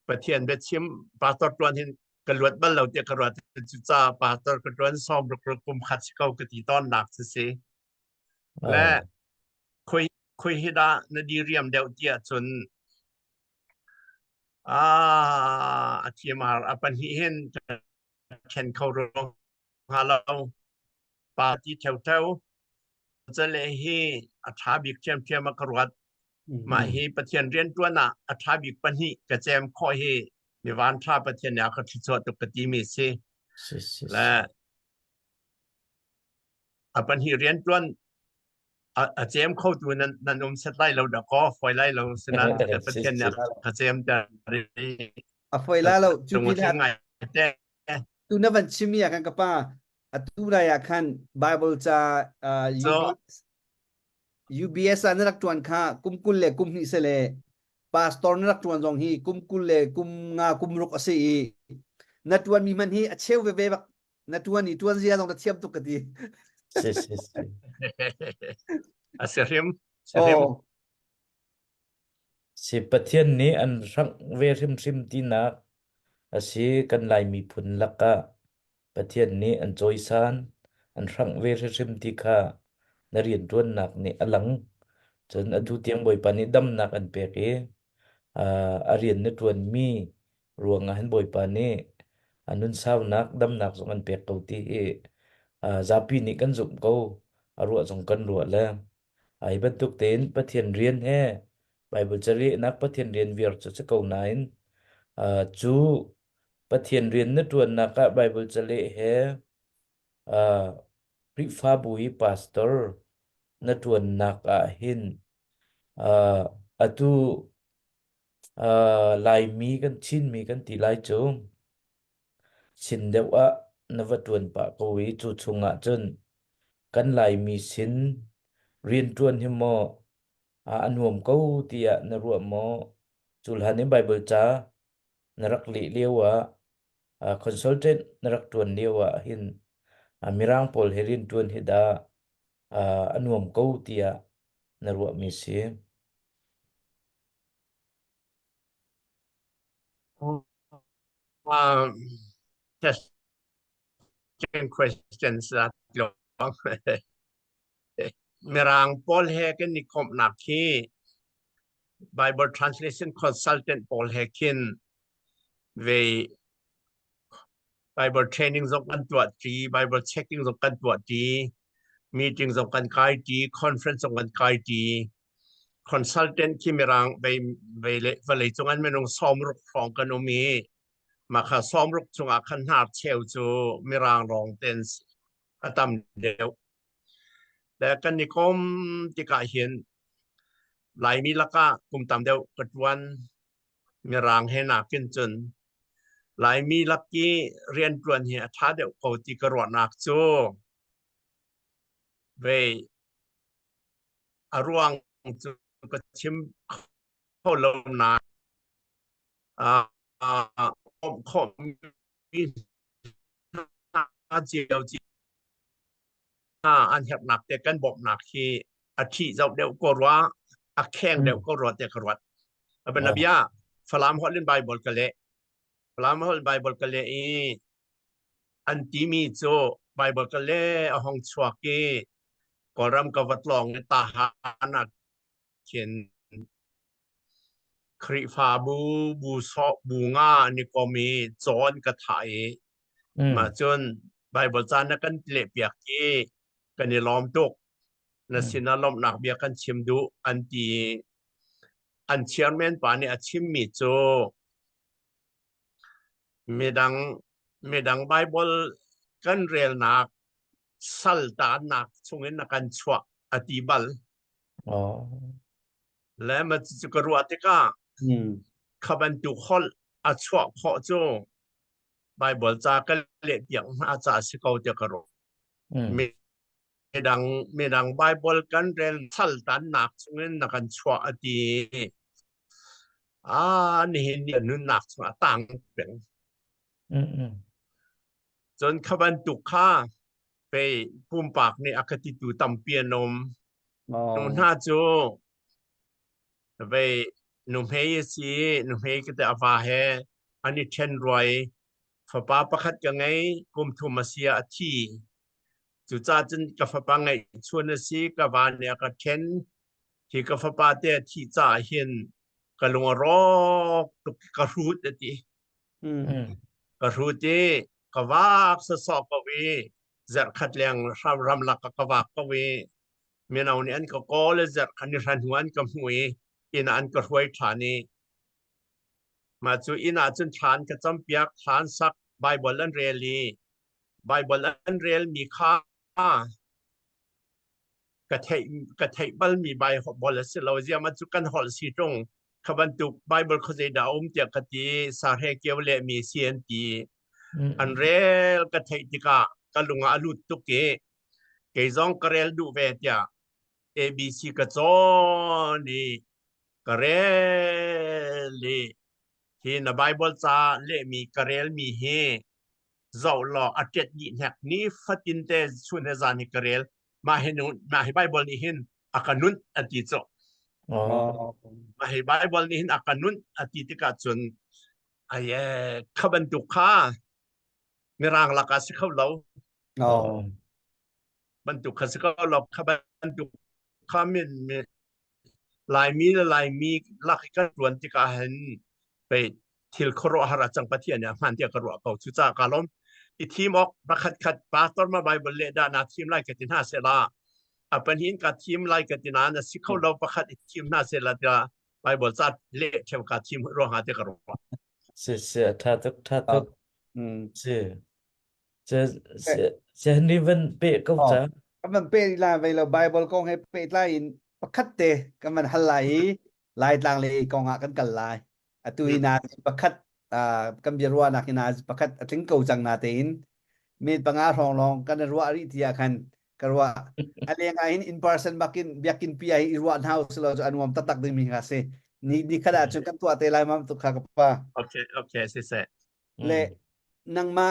ประเทียนไปชิมปลาตอดตวนเห็นกระลวดบ้านเราเดียกระลวดจุจ้าปลาตอดกระตวนซ้อมรกกลุ่มขัดเก่ากระตีต้อนหนักสิและคุยฮิดาในดีเรียมเดียวเดียจนที่มาปัญหาเห็นเข็นเขาโรงหาเราปาที่แถวจะเลยให้อัฐาบิกเทียมมากรวดมาให้ประเทศเรียนตัวน่ะอัฐาบิกปัญหากระเจมข้อให้ในวันท่าประเทศเนี่ยก็ที่สุดตุกติมีสิและปัญหาเรียนตัวเจมเข้าตัวนั้นนมเซตไล่เราเดี๋ยวก็ไฟไล่เราสนั่นประเทศเนี่ยเจมจะไฟไล่เราจุดที่ไงแต่tu na van chimi akan kapa atura ya khan Bible cha UBS anak tuan kha kumkul le kumni sele pastor nak tuan jong hi kumkul le kum nga kumruk ase na tuan mi man hi acheu ve ve na tuan ni tuan zia jong ta thiam tu kati Asirim si pathian ni an rang ve rim ti na asi kan lai mi phun laka pathian ni an choisan an rang ve rim ti kha na rian tuan nak ni alang chon adu tiang boi pani dam nak an pe ke arian na tuan mi ruang han boi pani anun sau nak dam nak zong an pe ko ti zapi ni kan zum ko arua zong kan ruwa la ai ban tuk ten pathian rian he Bible chari nak pathian rian vir cho se ko nain chu pathian rian na tuan naka Bible chale he pri fa bui pastor na tuan naka hin atu lai mi kan chin mi kan ti lai chu sin dewa na va tuan pa ko wi chu chunga chun kan lai mi sin rian tuan hi mo an huam ko tia na ruwa mo chulhani Bible cha narak li lewa consultant narak tuan lewa hin mirang pol herin tuan hida an huam ko tia na ruwa mi si asking questions that long mirang Paul Hekin ni kom nakhi Bible translation consultant Paul Hekin ve Bible training zong kan tuat ti Bible checking zong kan tuat ti meeting zong kan kai ti conference zong kan kai ti consultant ki mirang ve le chungan menung som ruk phong kan umi ma kha som ruk chunga khan har cheu chu mirang rong ten atam deuแต่กันนิคมที่กาเห็นหลายมีละกะกลุ่มตามเดียวกัดวันมีรางให้หนักขึ้นจนหลายมีลักกี้เรียนกวนเหียท้าเดียวเขาที่กระโดดหนักโจเวอารวงจุกชิมเข้าลงนาขมมีเจียวจีอันเห็บหนักแต่กันบอกหนักที่อาทิเจ้าเดียวก็รัวอักแข้งเดียวก็รัวแต่กระโดดเป็นนบียะฟลามฮอลลินไบเบิลกันเลยฟลามฮอลไบเบิลกันเลยอันที่มีโจไบเบิลกันเลยห้องชัวกีก็รำกับวัดลองในตาหานักเขียนคริฟาบูซอบูงานี่ก็มีจอนกระไถมาจนไบเบิลจานนักกันเล็บเปียกกี้กันในล้อมตุกนั่นสินะล้อมหนักเบียกันชิมดูอันที่อันเชียร์แมนป่านี่ชิมมีโจไม่ดังไบเบิลกันเรียนหนักสัลตานหนักช่วงนี้นักกันชัวอธิบัลและมันจะกระวัติกาขบันตุขอลอัชวะขอโจไบเบิลจาก็เลียอย่างอาจารย์สิเขาจะกระโดดไม่ดังไบเบิลกันเรียนสัลตานหนักช่วงนี้นักกันชัวอธินี่เห็นเนี่ยนุ่นหนักช่วงต่างเป็นจนขบันตุข้าไปปุ่มปากในอคติตูตัมเปียนมนุ่นหน้าโจไปนุ่มเฮยซีนุ่มเฮยก็จะอาวาเฮอันนี้เช่นรวยฝาประคัดยังไงกุมทุมาเสียที่จุจ้าจนกับฝาไงชวนซีกับวานเนี่ยก็เช่นที่กับฝาเตะที่จ่าเห็นกะลงรอกตุกกระรูดตีกระรูดตีกวากสอบกวีเจอขัดเลี้ยงรำลักกวากกวีเมื่อเอาเนี่ยอันก็กอลเจอขันนิรันดร์หันกับหวยอินาอันก็รวยฐานีมาจู่อินาจุนฐานก็จำเปียกฐานสักไบเบิลอันเรียลีไบเบิลอันเรียลมีค่ากระเทยบัลมีใบบอลสิเราจะมาจุกันหอลสีตรงขบันตุไบเบิลเขาจะดาวเตียกติสาเหตุเกี่ยวเลมีเซียนตีอันเรลกระเทยติกากลุงอาลุตุกเกยองกระเรลดูเวทีย ABC กระจอนี่กระเรลที่ในไบเบิลจะเลมีกระเรลมีเฮเจ้าหล่ออัจฉริยะนี้ฟัดยินเตชวนให้จานิกระเรลมาให้ไบเบิลนี้เห็นอาการนุนอดีตมาให้ไบเบิลนี้เห็นอาการนุนอดีตที่กาจนขบันตุข้ามีรางลักษณ์เขาเราบรรทุกข้าศึกเราขบันตุข้ามีลายมีลักกันรวนที่กาเห็นไปทิลครอหาราจังปะเทียเนี่ยมันเดียกรัวเขาชุดจาการล้มอีทีมออกประคัดปาตอร์มาไบเบิลเลดานาทีมไล่กันที่น่าเสียละเป็นหินกับทีมไล่กันที่นั่นสิเขาเราประคัดทีมน่าเสียละเดียไบเบิลจัดเละเท่ากับทีมรองหาเดียกรัวเสียท่าทุกเสียจะนี่มันเป๊ะก็จะก็มันเป๊ะลายไปเราไบเบิลกองให้เป๊ะลายประคัดเตะก็มันหันไหลลายต่างเลยกองกันกันลายตุยนาประคัดกำยรัวนักนาประคัดถึงเก่าจังนาเตนมีปังอาทองลองกันรัวอริทยาคันกรัวอะไรyang lain in person biakin piai irwan house lo anu am tatak demi ngase ni kada chun kan tua te lai mam tu kha pa okay sis le nang ma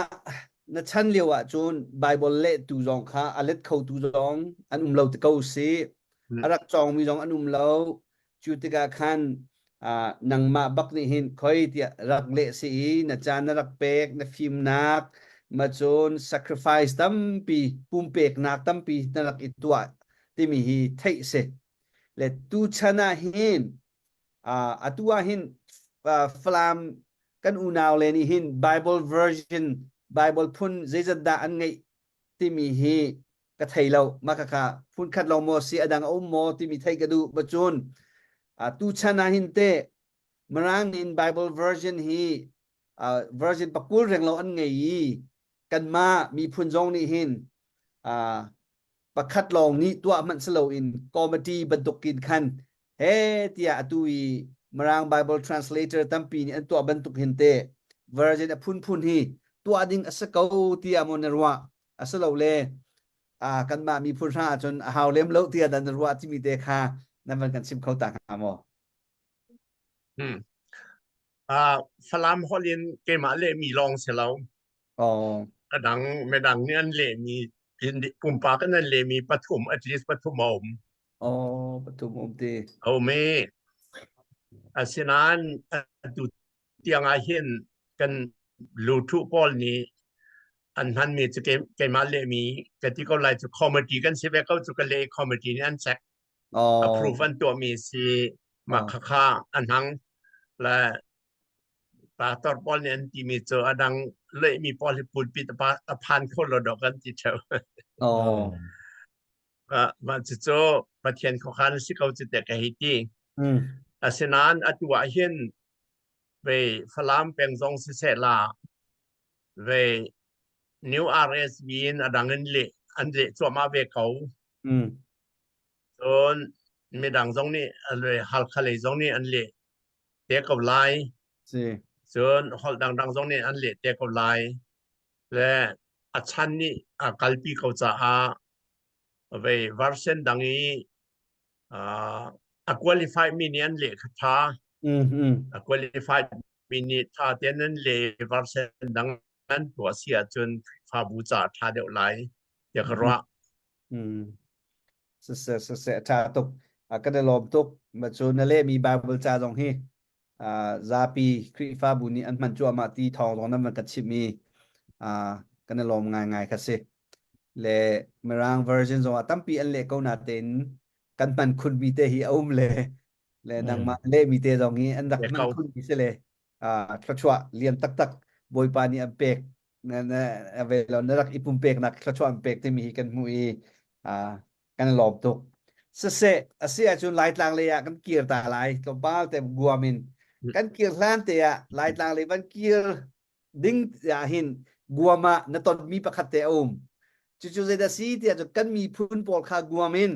na chan liwa chun bible le tu jong kha alet khau tu jong anum lo te kau se arak chong mi jong anum lo chu te ga khan nang ma bak ni hin khoi tia rak le si na chan rak pek na phim nak มาจน sacrifice ตั้มปีปุ่มเปกนักตั้มปีนักอิตัวที่มีฮีเทเสและตูชนะหินตัวหินฟลามกันอุณาวเลนี่หิน Bible version Bible พุ่นเจจัดดาอันไงที่มีฮีกระไทยเรามากค่ะพุ่นคัดเราโมสีอดังอุ้มโมที่มีไทยกระดูมาจนตูชนะหินเตมรังอิน Bible version ฮีversion ปักกุลเร่งเราอันไงกันมามีพุ่นจงนี่หินประคัดลองนี้ตัวมันสโลอินคอมเมดี้บรรทุกกินคันเฮ้ที่ตุยมรัง Bible translator ตั้มปีนี้อันตัวบรรทุกหินเต version พุ่นฮีตัวดิ่งอสกาวที่อมนรัวอสโลเลกันมามีพุ่นราจนหาวเลี้ยมเล่าที่ดันรัวที่มีเตคานั่นมันกันซิมเขาต่างหามสลามฮอลินเกมาเลมีลองเสลาวอ๋อก ระดังไม่ดังเนี่ยอันเลมีปุ่มปากันนั่นเลมีปฐมat least ปฐมอมอ๋อปฐุมอมตีเอาเมสินานดูเตียงอาเห็นกันลูทุปอลนี้อันนั้นมีจะเกมาเลมีกติกาไลจะคอมเมดี้กันใช่ไหมเขาจะกันเลยคอมเมดี้นี่อันแจ็คอ๋อ approve อันตัวมีสีมาค่าอันนั้นและปาตอร์บอลเนี่ยที่มีเจออันดังเลยมีพอลิปูดปิดพันคนละดอกกันที่เจออ๋อมันจะเจอประเทศของเขาที่เขาจะเด็กให้ดีฉะนั้นอัตัวเห็นไปฝรั่งเป็นทรงเสร็จละไป New RSV อันดังอันเละตัวมาเวเขาจนไม่ดังทรงนี้อันเลยฮัลคาเลทรงนี้อันเละเด็กกับไลจนฮอลดังทรงนี้อันเละเด็กกับไลและอัชชันนี่กัลปีเขาจะไป version ดังนี้qualify มีเนี่ยอันเละท่าqualified มีนี่ท่าเต็นนั้นเลย version ดังนั้นตัวเสียจนฟาบูจ่าท่าเดียวไลเดี๋ยวก็รู้เสชาตุกก็ได้ลมตุกมาชนนั่นเลยมีบาบิลจาตรงที่ซาปีคริฟาบุนีอันมันจัวมาตีทองตรงนั้นมันกัดชิมีก็ได้ลมง่ายๆคัสเซเลมรัง version ตรงตั้มปีอันเล็กก็น่าเต็นกันมันคุณมีเตหีอุ้มเลยดังมาเล่มีเตตรงนี้อันดักมันคุณมีเสเลยครัวชัวเลียนตักบอยปานีอันเป็กนั่นเวลานักอิปุ่มเป็กนักครัวชัวอันเป็กที่มีกันมุยกันหลบตุกเสอาเซียจนไล่ต่างเลยกันเกียร์ตาไล่ตัวบ้าแต่กัวมินกันเกียร์ล้านเตะไล่ต่างเลยมันเกียร์ดิ้งหินกัวมาณตอนมีประคัตเตอมจู่ๆเจดสีเตะจนกันมีพุ่นปอลคากัวมิน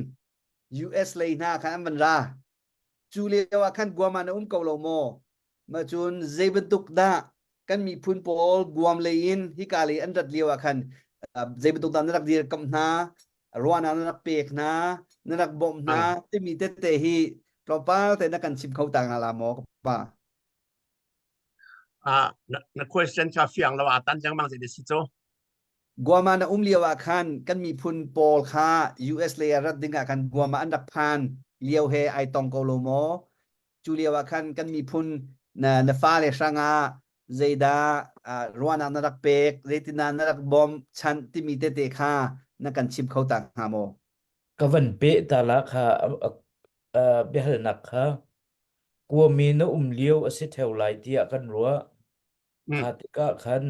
US เลยนะคันมันราจูเลียว่าคันกัวมานะเกาโลโมมาจนเจบันตุกดากันมีพุ่นปอลกัวมเลยินฮิกาลีอันดัดเลียวคันเจบันตุกดานักเดียร์กำนารัวนานักเปกนะนักบอมนะที่มีเตะฮีเราป้าแต่นักการชิมเขาต่างอาลามอกป้านัก question ชาฟิอังเราอาตันจังมังสิเดสิโจกัวมานะเลียวคันกันมีพุ่นปอลค่า US เลยรัดดึงคันกัวมาอันดับพันเลียวเฮไอตองโกโลโมจูเลียวคันกันมีพุ่นนฟ้าเลช่างาเจดารัวนานักเปกเรตินานักบอมชันที่มีเตะค่านักการชิมเขาต่างหาโมก็วันเป๊ะแต่ละค่ะเบี้ยหนักค่ะกลัวมีนเลี้ยวอสิเทวไลเดียกันรัวขาติกะคัน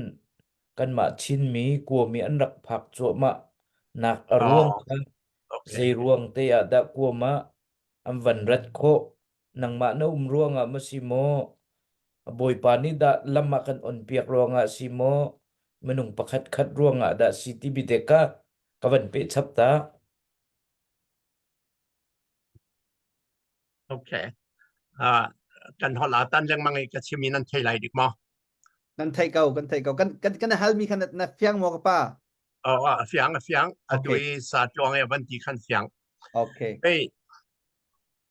กันมาชินมีกลัวมีอันรักผักจัวมาหนักร่วงค่ะใจร่วงเตียดะกลัวมาอันวันรัดโคนังมานะร่วงมาสิโมบอยปานิดะลำมากันอ่อนเปียกร่วงสิโมมนุงประคัดร่วงดะสิติบิเดกะกวันเป๊ะชับตาโอเคกันฮอลาตันยังมังไงกับชิมินันใช่ไรดิกมั้งกันไทยเก่ากันฮัลมีขนาดนักเฟียงมอกป้าเฟียงด้วยสาจวงไอ้วันที่ขันเฟียงโอเคเอ้ย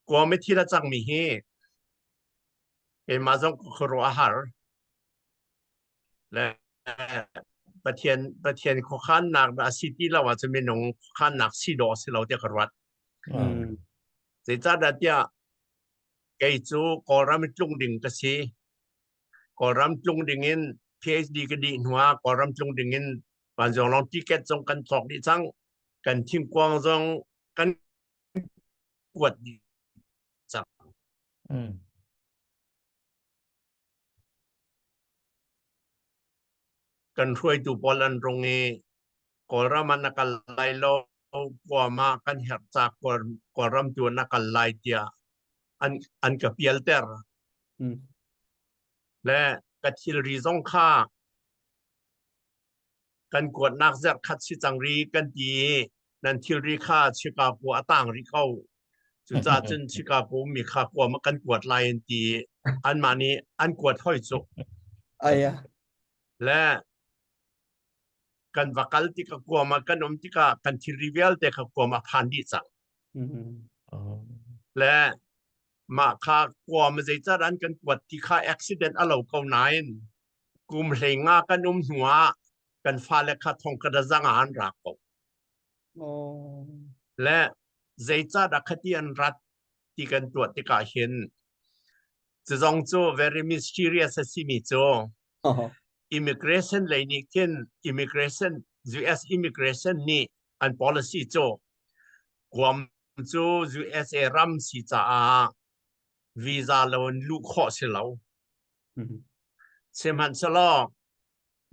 กลัวไม่ที่ละจังมีเฮมาจงครัวอาหารและประเทศข้อขันหนักอาซิตี้เราว่าจะมีนงขันหนักซีดอสเราเดียกรัฐแต่จ้าดัดยาเกจูกอรำจุงดิ่งกษีกอรำจุงดิ่งอิน PhD ก็ดีหัวก็รำจงดึงเงินวันจงลองติเก็ตจงกันสอกดิจังกันทิ้งกวางจงกันกวดดิจัง อืมกันช่วยตูบอลันตรงนี้ก็รามันนักไล่โลกว่ามากันเหตุจากก็รำตัวนักไล่เดียอันกับเปียลเตอร์ อืมและกัทิลรีซงค่ากันกวดนักเซตคัดชิจังรีกันดีนั่นทิลรีค่าชิกาโกอต่างรีเข้าจุดจ้าจนชิกาโกมีค่ากว่ามากันกวดไล่ดีอันมานี้อันกวดห้อยจุไอ้อะและกันวักลติกกว่ามากันอมติกากันทิริเวลแต่กว่ามาพันดิจัง อืมอ๋อและมาค่ากว่ามันจะรันกันกวดที่ค่าอุบิเหตุอะไรก็นายกุมเหงากันหัวกันฟ้าและค่าทองกระดังอันรักก็โอ้และจะรักคดีอันรัฐที่กันตรวจที่กาเห็นจะต้องโจ very mysterious สิมิโจ อ๋อ immigration เลยนี่เช่น immigration US immigration นี่อัน policy โจความโจ USA รัมสิจ้า visa เราลูกข้อเสียแล้วอืมเช่นมันสลอก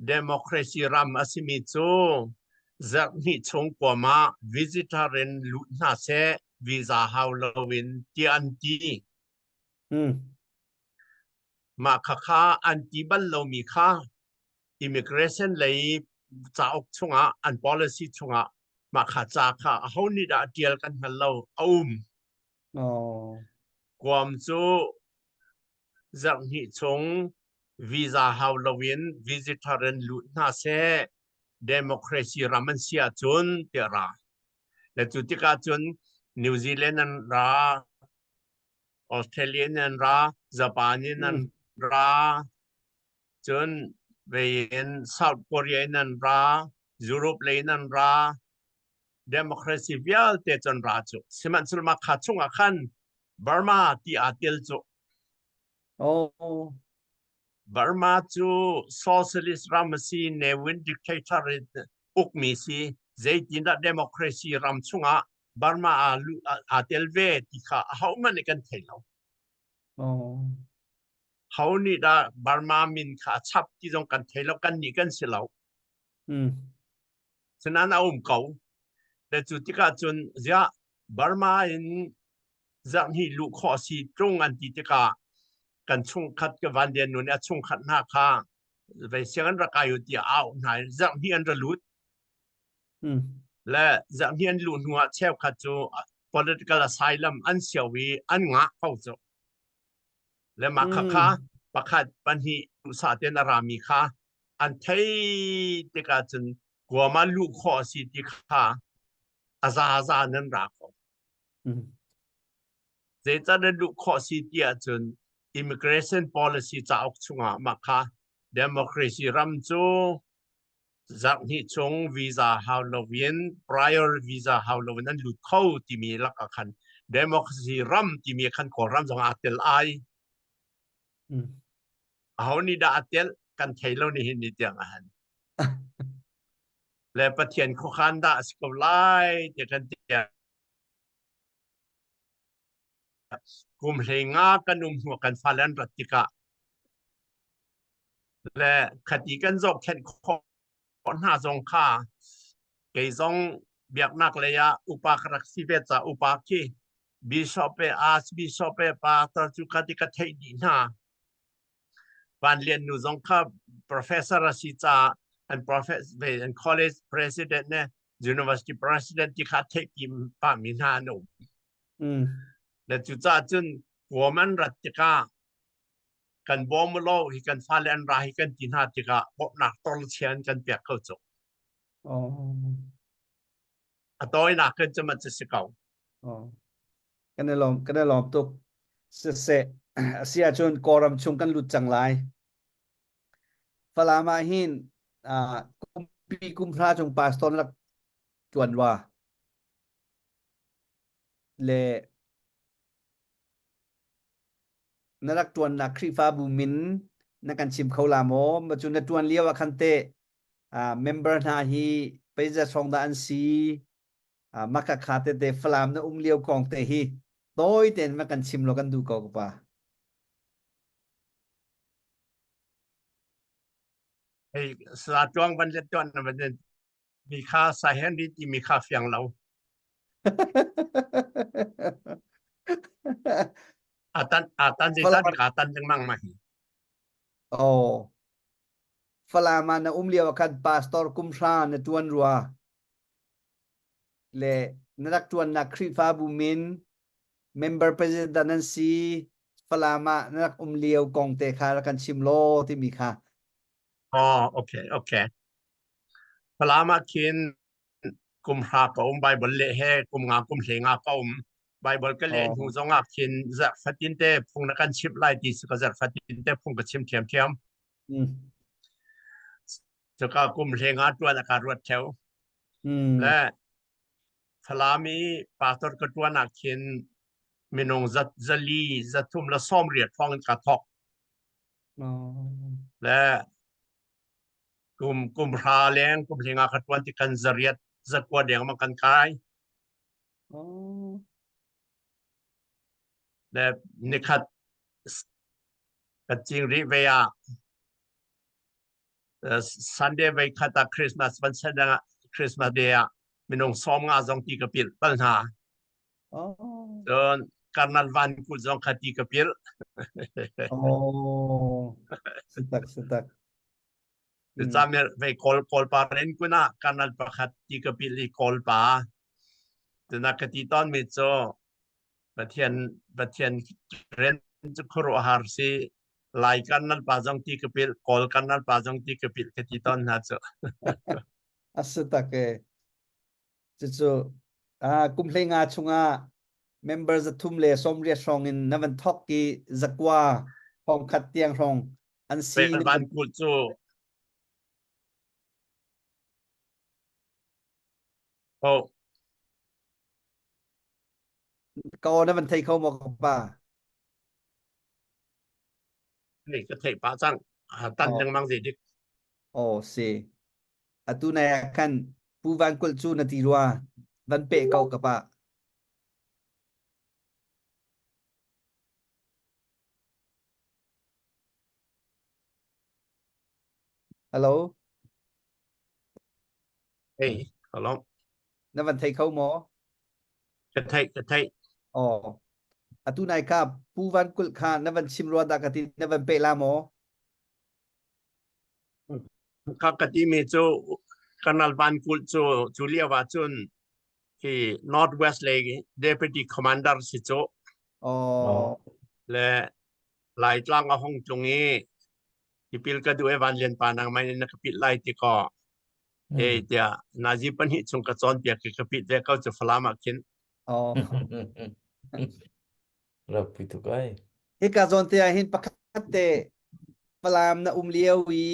democracy รัมอสิมิโจจากนี้ชงกว่ามา visitor เรนลุน่าเส visa ฮาวลวินที่อันที่ อืมมาค่าอันที่บัลเรามีค่า immigration เลยจะออกชงอัน policy ชงมาค่าจากค่าเขานี่ได้เดียลกันฮัลโหลอ๋อความจูจากนี้ชง visa ฮาวลวิน visitor เรนลุน่าเส democracy รามันเสียจนเตระและจุดที่กาจนนิวซีแลนด์นั้นราออสเตรเลียนั้นราญี่ปุ่นอืนั้นมราจนไปเห็นเซาท์เกาหลีนั้นรายุโรปเลยนั้นรา democracy เวียลเตจนราจุสมันสุลมาขัดชงอาคันบาร์มาที่อาเตลจุโอ้บาร์มาจู socialist รามซีเนวิน dictator อุกมีซีเจตินด democracy รามชงอาบาร์มาอาเตลเวที่ข้าเขามันกันเทล อ๋อเขานี่ได้บาร์มามินขาชับที่ต้องกันเทแล้วกันนี่กันเสียแล้วอืมฉะนั้นเอาเก่าแต่จุดที่กาจนจะบาร์มาอินจะนี่ลูกข้อสีตรงอันที่ที่กากันชงคัดกับวันเดียนนู่นชงคัดหน้าข้าไปเสียงรักอายุที่เอาไหนจะนี่อันระลุดอืมและจะนี่อันลุนหัวเชฟคัดจู political asylum อันเสียวีอันงะเข้าจูและอืมาค่ามประคัดปัญหาอุตสาหนารามีค่าอันไทยเด็กจนกว่ามาลูกข้อสิทธิค่าอาซานั้นรักอืมเจจะได้ลูกข้อสิทธิจน immigration policy จะออกช่วงมาค่า democracy รัมจูจากนี้ชงวีซ่าฮาวลวิน prior visa ฮาวลวินนั้นหลุดเข้าที่มีหลักคัน democracy รัมที่มีคันขอรัมสองอาเตลไออืมเขานี่ได้เตลกันไทยเรานี่เห็นนิดอย่างนั้นและประเทศข้อขันได้สกปรกเด็กันเดียกลุ่มเฮงากันนุ่มหัวกันฟาเลนรัติกาและคดีกันจบแค่ข้อหน้าสงค่าเกี่ยงเบียกนักเลยะอุปกรณ์สิเวจาอุปกีบิชอปเปอาสบิชอปเปปาตจุคดีกันไทยดีนะวันเรียนนูสงค่า professor สิจ้า and professor and college president เนี่ย university president ที่ขาดเทกิมปามินานุอืมและจุดจ้าจนหัวมันรัติกากันบอมโลหิกันฟาเลนราหิกันจินหาติกาบอกนักตอลเชียนกันเปียกเข้าจบอ๋ออะตอยนักกันจะมันจะสิเก่าอ๋อกันได้ลองตุกเสเสียจนกอรำชงกันหลุดจังไรฟลามาหินอ่ากุมพระจงปาสตอนรักจวนว่าเลนรักจวนนักครีฟาบูมิน นักการชิมเขาลามอมาจุนตวนเลี้ยวคันเตเมมเบอร์นาฮีไปจะส่งดานซีมักขาเตเตฟลามนะเลี้ยวกองเตฮีโต้ยเต็นมากันชิมโลกันดูกอกป่ะไอ้สาจวงบันเลตอนมันมีค่าสายแฮนดี้ที่มีค่าเฟียงเราอาตันสิซาดิกาตันจังมั่งมาโอ้ฟลามานะเลี้ยวกันปาสตอร์กุมชานะตวนรัวเลนักตวนนักครีฟาบูมินเมมเบอร์ประธานนันซีฟลามานักเลี้ยวกองเตคาละกันชิมโลที่มีค่ะอ๋อโอเคพลามาคินกุมหาก็ไบเบิลเล่เฮกุมงากุมเหงาก็ไบเบิลก็เล่นหูจงอาคินจะฟัดดินเต้พงนักการชิปไล่ดีสุดก็จะฟัดดินเต้พงก็ชิมเทียมจะก็กุมเหงาตัวนักการรวดเทวและพลามีปาตรก็ตัวนักคินมินงจัลีจัทุ่มและซ้อมเรียดฟองกระทอกและกุมพาเลี้ยงกุมเหงาขัดวันที่กันจะเรียดจะกวดเดียงมันกันกายและนิคัดกัจริงริเวียซันเดย์ไปขัดคริสต์มาสวันเสาร์คริสต์มาสเดียมินงซ้อมงาจงตีกระปิลปัญหาจนการนัลวันกุจงขัดตีกระปิลโอ้สุดจะจำเนี่ยไปคอลปาเรนกุนะการนัลประขัดตีกระปิลอีคอลปาแต่นักตีตอนมิโซบัดเทียนเรนจะครัวหาร์ซีไลกันนัลปาจงตีกระปิลคอลกันนัลปาจงตีกระปิลกตีตอนนั้นโซสุดจู่กุมเพลงาชงmembers ทุ่มเลสมเรียชองอินนันทอกกีจักว่าห้องขัดเตียงรองอันซีเป็นวันกุจูโอ้ก็นันไทยเขาบอกป่านี่ก็เทปะจังตันยังมังสิดิโอ้สิตุนายกันผู้วันกุลจูนทีรัววันเปะเขากับป่าฮัลโหลเฮ้ยขอร้องนันไทยเขาหมอกระเทยอ๋อตุนายครับผู้วันกุลขานนันชิมรัวดากตินันเปะลาหมอข้ากติมีจูกันนัลวันกุจูจูเลียวาจุนที่ North West เลย Deputy Commander สิโจอ๋อและหลายตั้งห้องจงนี้ที่พิลก็ดูเอวันเลียนปานังไม่นักพิลไลที่ก็เดียนาจีปันหิจงกระจอนเปียกกระพิเดียเขาจะฟลามาคินอ๋อรับผิดทุกไอ้เฮกาจอนเตียหินปะคัตเตปลามนะเลียววี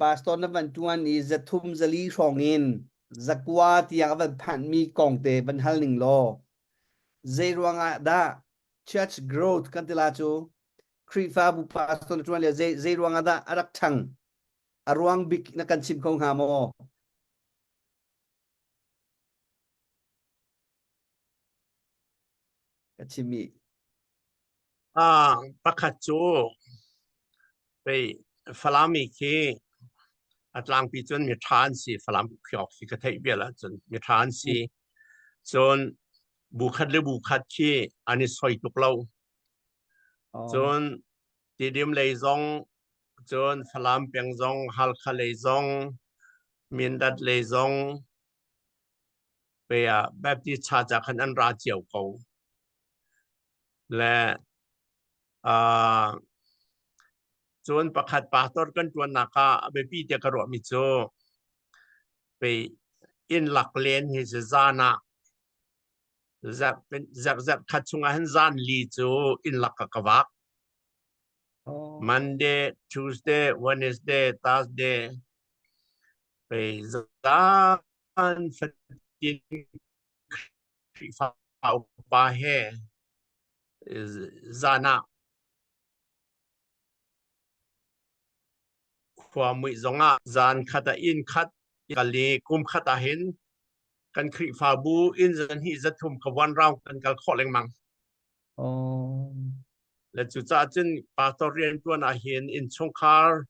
ปาสตอนนันจวนอีจะทุ่มจะลีชองอินจักว่าที่ยังวันผ่านมีกองเตบันฮัลหนึ่งโลเจรวงอาดา church growth กันติลาจูครีฟาบุปาสตอนจวนเลียเจรวงอาดาอารักชังอารวงบิกนักันชิมของหาโมกันชิมีประคัตจูไปฟลามีคีอัตลังปีจนมีทานสีฟลามขยอกที่กระเทยเบียละจนมีทานสีจนบุคัดหรือบุคัดที่อันนี้สอยตุกเราจนตีดิมเลยซองจนฟลามเปียงซองฮัลคาเลยซองมินดัดเลยซองไปแบบที่ชาจากขันอันราเจียวเขาและจนประคัดปาตอร์กันตัวนักเบบี้เดกรอมิโซไปอินหลักเลนฮิซซานะจะคัดชงหันซานลีโซอินหลักกวัก Monday Tuesday Wednesday Thursday ไปซานฟัดินฟาบาเฮซานะ ความมือจงอ่ะจานขัดอินขัดกันเลยกุมขัดเห็นกันคริฟาบูอินจันฮีจะทุ่มขวันเรากันกันข้อเล็งมังอ๋อและจุดจ้าจึงปาตอเรียนตัวน่าเห็นอินชงคาร์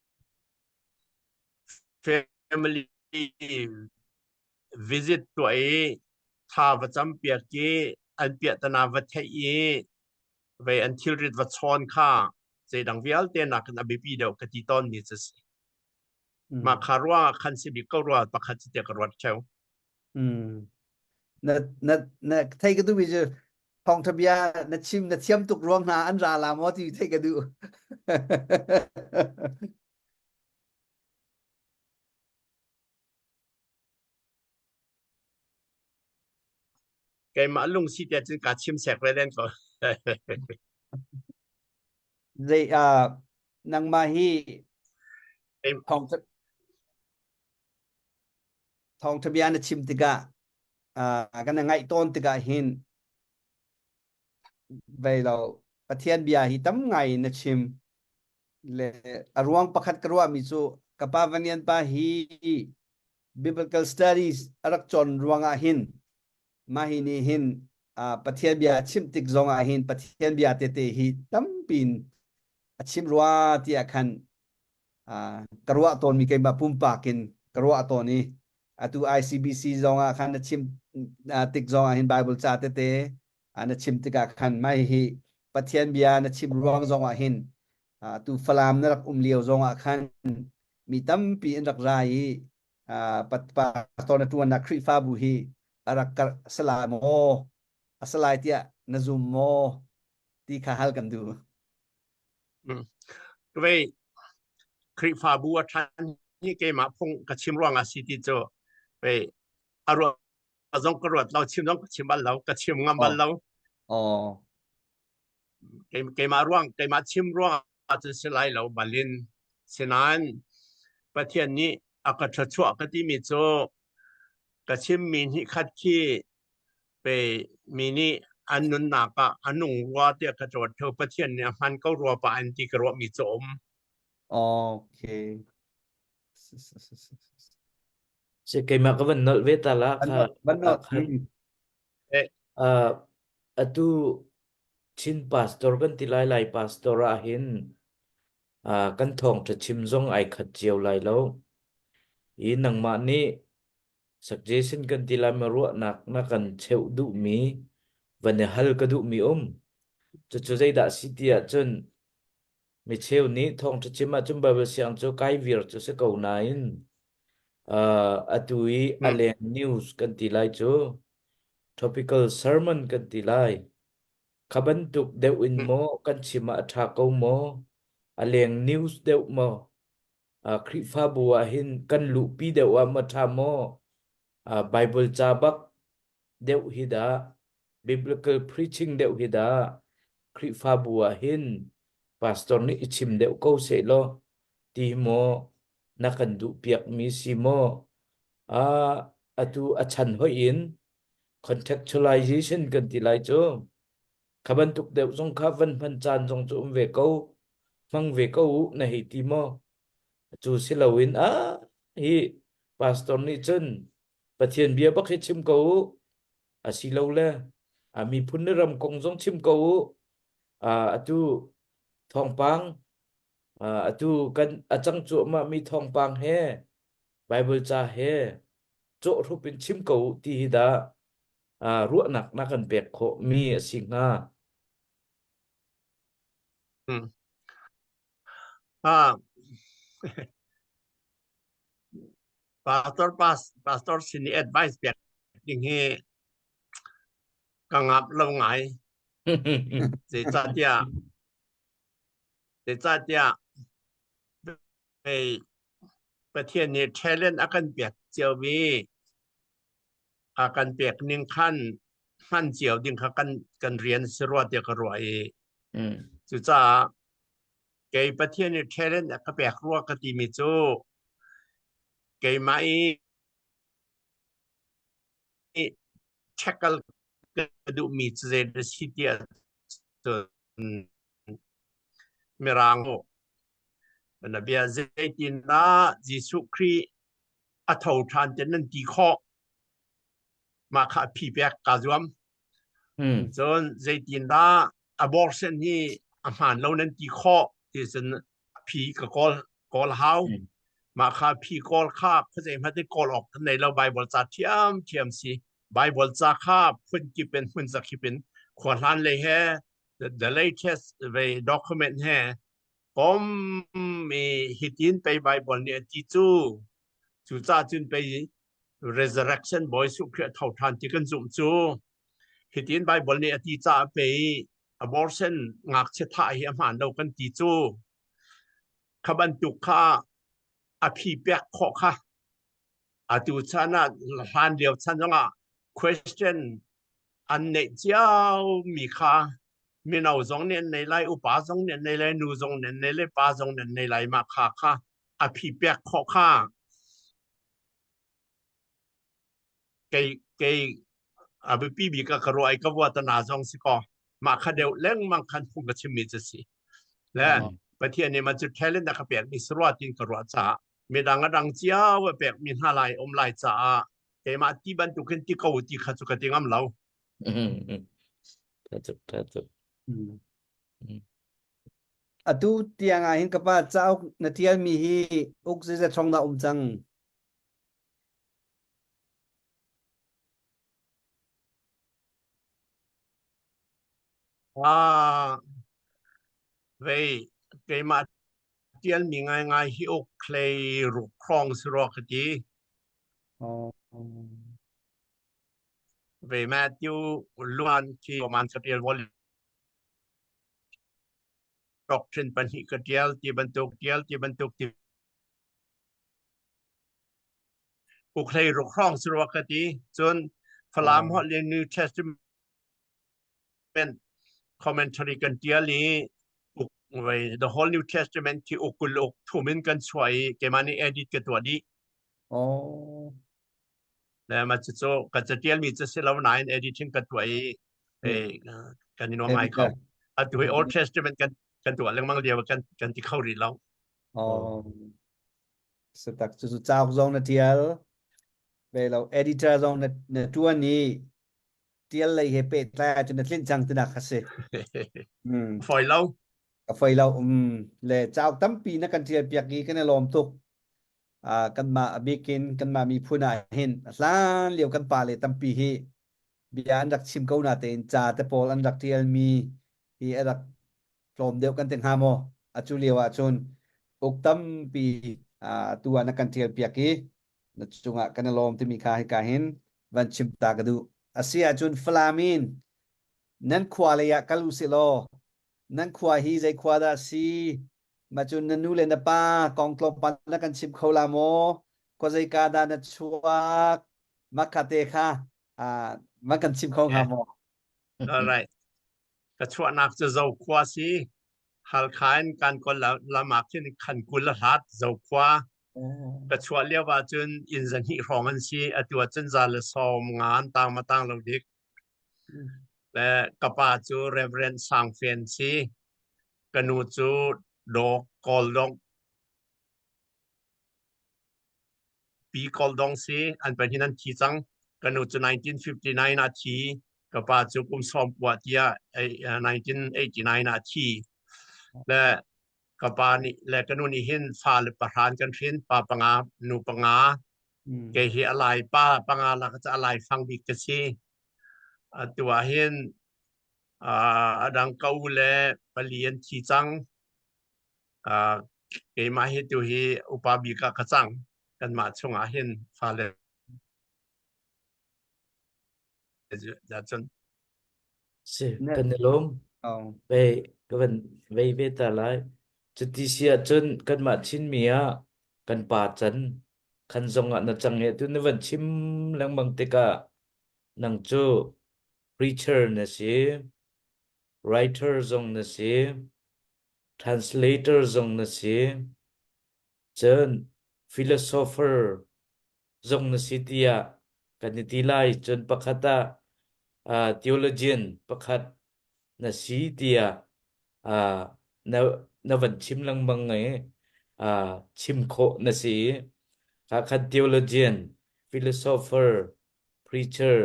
family visit ตัวเอท่าประจำเปียกอันเปียตนาวัดเอไปอันทิลริดวัดชอนข้าเจดังเวลเตนักนับปีเดียวกติตอนนี้จะมาคารว่าคันสิบิกรัวประคัตเตกรัวเช้านะไทยก็ดูวิจทองทบียนะชิมนะเทียมตุกรวงนาอันราลามอที่ไทยก็ดูแกมาลุงสิเดียจึงการชิมแสกเรเดนก็เรนางมาฮีทองทบียนะชิมติกะกันไงต้นติกะหินไปเราประเทศเบียฮิตั้มไงนะชิมเลรวงประคัดกรัวมิจูกับปาวันยันปาฮี biblical studies รักจนรวงอาหินมาหินีหินประเทศเบียชิมติกจงอาหินประเทศเบียเตเตฮิตั้มปินชิมรัวที่อาคันกรัวตอนมีเกมแบบปุ่มปากินกรัวตอนนี้atu ICBC จงอาคันชิมติกจงอาหิน Bible จาเตเตอันชิมติกอาคันไม่ฮีประเทศเบียนชิมรวงจงอาหินtu falam na rak lia zong akhan mi tampi in rak rai pastor na tuan na kri fa bu hi arak salamo asalai tia na zum mo ti kha hal kan du ก็ไปคริฟาบัวทันนี่เกมาพงกระชิมร่วงอาสิติโจไปอารมณ์จงกรวดเราชิมต้องชิมบ้านเรากระชิมงามบ้านเราอ๋อเกมาร่วงเกมาชิมร่วงอาจจะสลายเราบาลินฉะนั้นประเทศนี้อากาศชั่วก็ที่มีโจกระชิมมีนิคัดขี้ไปมีนี่อันนุนนักอันนุ่งว่าเดียกระโดดเทอประเทศเนี่ยมันก็รัวปะอันที่กรัวมีโจมโอเค si kay makaban nol veta la kha Banot atu chin pastor kan tilai lai pastor ahin kan thong tha chim zong ai khat chiao lai lo i nang ma ni suggestion kan tilai maru nak na kan cheu du mi van hal ka du mi chu zai da sitia chun mi cheu ni thong tha chim ma chum ba siang chu kai vir chu se ko nain atui aleng news kan tilai chu topical sermon kan tilai khaban tuk deu in mo kan chima tha ko mo aleng news deu mo kri fa bua hin kan lu pi deu ma tha mo bible chabak deu hida biblical preaching deu hida kri fa bua hin pastor ni ichim deu ko se lo ti mo nakan du piak mi si mo atu achan ho in contextualization kan tilai chu khaban tuk deu jong kha van phan chan jong chu ve ko mang ve ko na hi ti mo chu silawin hi pastor ni chen pathian bia bak he chim ko asilo le mi phun ram kong jong chim ko atu thong pang atu kan achang chu ma mi thong pang he bible cha he chu thu pin chim ko ti da ruwa nak na kan pek kho mi singa pastor sini advice pek ding he kangap lo ngai ze cha tiaไปประเทศนี้ talent อากันเปียกเจียววีอากันเปียกนิ่งขั้นเจียวดิ่งกันเรียนสรวดเดียกรวยจุจ้าเกยประเทศนี้ talent ก็เปียกรัวกติมิจูเกยมาเช็คกันกระดูมีเจดสิเดียจนเมรังโ นะเบียเจตินนะจิสุครีอัฐาวทานเจนันตีข้อมาขับพี่เปียกกาจวมจนเจตินนะ abortion นี่อาหารเรานั้นตีข้อที่สันพี่ก็กอลเฮามาขับพี่กอลข้าเขาจะมาได้กอลออกในเราไบเบิลจะเทียมสิไบเบิลจะข้าพุ่นกิเป็นพุ่นจะกิเป็นขวานลันเลยแฮ the latest ไป document แฮผมมีฮิตินไปไบเบิลเนี่ยที่จู่จ้าจุนไป resurrection boy สุขเท่าทันที่กันจุ่มจู่ฮิตินไบเบิลเนี่ยที่จ้าไป abortion งักเชตาเฮียมันเรากันที่จู่ขบันตุกข้าอภิเปียกขอข้าอาตุชนะหันเดียวฉันว่า question อันเนเจ้ามีข้ามีเราสองเนี่ยในไลอุปาสองเนี่ยในไลนูสองเนี่ยในไลปาสองเนี่ยในไลมาข้าอภิเปียกขอข้าเกยอาบิปีบีก็กระไรก็ว่าตนาสองสิก็มาคเดียวเล่งมังคันพุงกชิมิจะสิและประเทศนี้มันจะแค่เล่นนะครับเปียกมีสรวตินกระไรจ้ามีดังเจ้าว่าเปียกมีหาลายอมลายจ้าเกมาที่บรรทุกขึ้นที่เขาที่ขัดสุกติงามเราBetul. Atu tiang ahin kapa chau na tial mi hi uk se thong na chang về cái mà tiền mình ngay hi ốc clay rục krong sro cái gì về Matthew luan khi man cái tiền vol doctrine pan hi cái tiền bentuk ti ốc clay rục krong sro cái gì chun phalam họ liên New Testament commentary kan tiền li về the whole New Testamentที่อุกุลอกทุ่มินกันช่วยเกมันนี่ edit กันตัวนี้แล้วมันจะโจกันจะเดียลมีจะเสลาวนาย editing กันตัวกันนี่น้องไงเขาอ่ะตัว Old Testament กันตัวเรื่องมั่งเดียวกันที่เข้ารีแล้วsetak chu chau zong na tial ve lo editor zong na tua ni tial lai he pe ta chu na tlin chang tna khase ฝอยแล้วphơi lâu le chao tam pi na kan tial piak gi kan lom tuk kan ma bikin kan ma mi phuna hin lan liu kan pa le tam pi hi bian dak chim ko na ten cha te pol an dak tial mi hi adak lom deu kan teng ha mo achu liwa chun uk tam pi tua na kan tial piak gi na chunga kan lom te mi kha hi ka hin van chim ta ka du asia chun flamin nan khwale ya kalu se lo nan khwa hi zai khwa da si ma chun nan nu le na pa kong klop pan na kan chim khola mo ko zai ka da na chuak makate kha ma kan chim khong ha mo alright กระชวนักจะเจ้าขวาสิฮัลคายนการคนละมากที่ขันกุลหัดเจ้าขวากระชวเรียกว่าจนอินสันหิรองอันสิตัวจนจะละสอมงานต่างมาต่างเราดิกและกระป๋าจูเรเวรนสังเฟียนสิกนูจูดอกกอลดองปีกอลดองสิอันเป็นที่นั่นที่จังกนูจู1959นาทีกระป๋าจูกุมสอมปวดยา1989นาทีและกระป๋านี่และกนูนี่เห็นฟ้าหรือประธานกันเห็นป้าปังอาหนูปังอาเกหิอะไรป้าปังอาแล้วก็จะอะไรฟังบิกสิตัวเห็นดังเก่าและปลียนที่จังเกมาเฮตุเฮอุปาบิกะกจังกันมาช่วงอาเห็นฟ้าเลยจะจนPenelom về ta lại chun ti sia chun kan ma chin mia kan pa chan khan zonga na change tu ne van chim lang mang te ka nang chu preacher na si writer zong na si translator zong na si chun philosopher zong na si tia kan ni ti lai chun pakhata theologian pakhat na si tia na van chim lang mang ngai ชิมโคนะสิคัน theologian philosopher preacher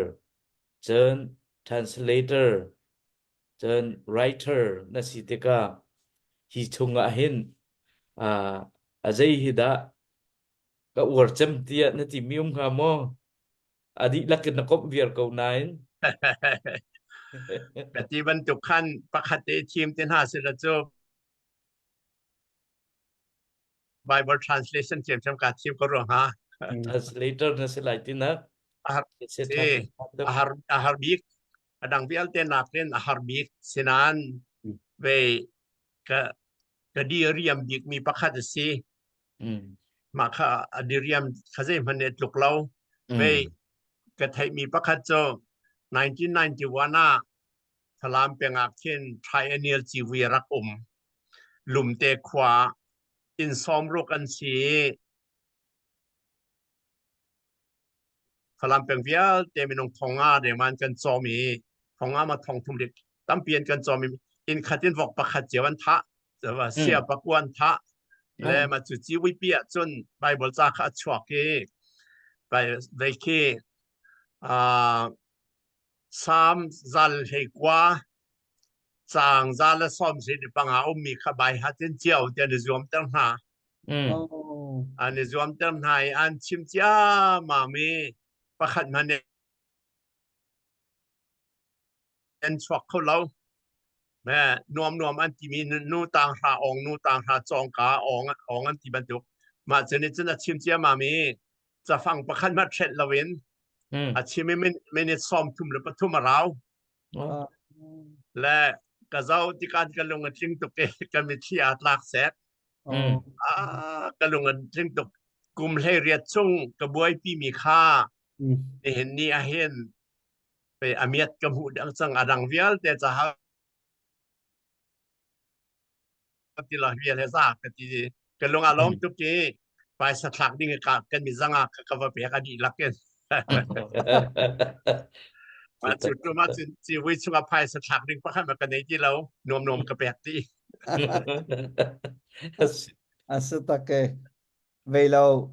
เจิน translator เจิน writer นะสิติกาhi chunga hin ajai hida ka warcham tia na ti mium ha mo adi lakin na kop vier ko nain กติบรรจุขั้นประคติทีมที่ห้าสิบละจู Bible translation ทีมจำกัดทีมก็รวมฮะ translator na sila itinak อาหาร se ที่อาหารบิกดังเบียลเตนักเล่นอาหารบิกสินันเวกกดีเรียมบิกมีประคติสีมาค่ะอดีเรียมเขาจะมันเน็ตลุกเล่าเวกไทยมีประคติโจ1991น่ะทลามเป็นอาเคน triennial จีวีรักหลุมเตขวาอินซอมโรกันสีทลามเป็นเวียเตมินงทองอาเดมันกันจอมีทองอามาทองทุ่มเด็กตั้มเปลี่ยนกันจอมีอินขัดินวอกประคัดเจวันทะแต่ว่าเสียประกวนทะและมาจุดจีวิเปียจนไบเบิลจากขัดชวกเกไปไปเคสามจัลเฮกว่าจางจัลและซ้อมสิปังหามีขบายฮัตเจนเจียวเจนรวมตั้งหาอันนี้รวมตั้งหาอันชิมจ้ามามีประคัดมันเนี่ยเป็นชวกเขาเราแม่นวมอันที่มีนูต่างหาองนูต่างหาจองกาองอันที่บรรทุกมาเจนี่จะชิมเจียมามีจะฟังประคัดมาเทรดละเว้นอาชิมไม่ได้ซ้อมทุ่มหรือปทุมมาเราและกระเจ้าที่การกันลงกันทิ้งตุกเกกันมีที่อาตลากแสกกันลงกันทิ้งตุกกลุ่มให้เรียดช่งกระบวยพี่มีค่าเห็นนี่เห็นไปอเมียดกระหูดังสังอดังเวียลแต่จะหาที่เราเวียลให้ทราบกันที่กันลงอารมณ์ตุกเกไปสถานดิ่งกันมีสังอากับว่าเปียกันดีลักกันมาจุดมาจุดจีวิชว่าภายสถานดิ่งเพราะให้มากันในที่เรานวมกระเปียกที่Asutake velo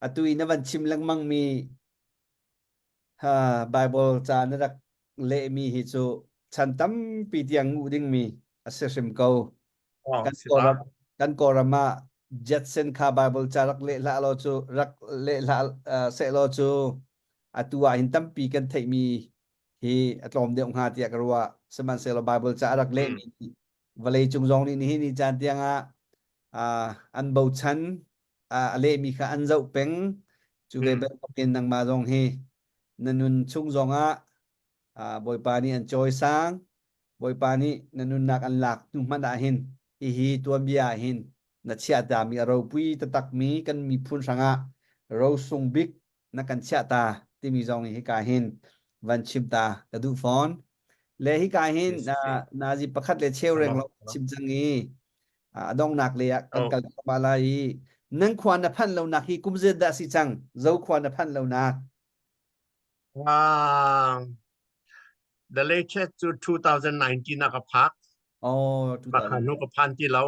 atui na van chim lang mang mi Bible cha na rak le mi hi chu chan tam pi tiang uding mi asesim ko kan korama Jetson kha Bible cha rak le la lo chu rak le la se lo chu atua hin tam pi kan thei mi hi atlom de nga tia karwa seman se lo Bible cha rak le mi vale chung jong ni hi ni chan tianga an bầu chăn lệ mi khá ăn dậu bánh chú về bên bên năng mà dòng hi nên chung dòng bồi bà ni ăn trôi sang bồi bà ni nên nạc ăn lạc tung mắt đã hin hi tuam bia hin na chia ta mi rau pui ta tak mi kan mi phun sang rau sung big na kan chia ta ti mi dòng hi ka hin van chim ta ka du phone le hi ka hin na ji pakhat le cheu reng lo chim changi dong nak le kan kal balai nang khwan na phan lo nak hi kumje da si chang zo khwan na phan lo nak the latest to 2019นักพักประคันนุกพันที่เรา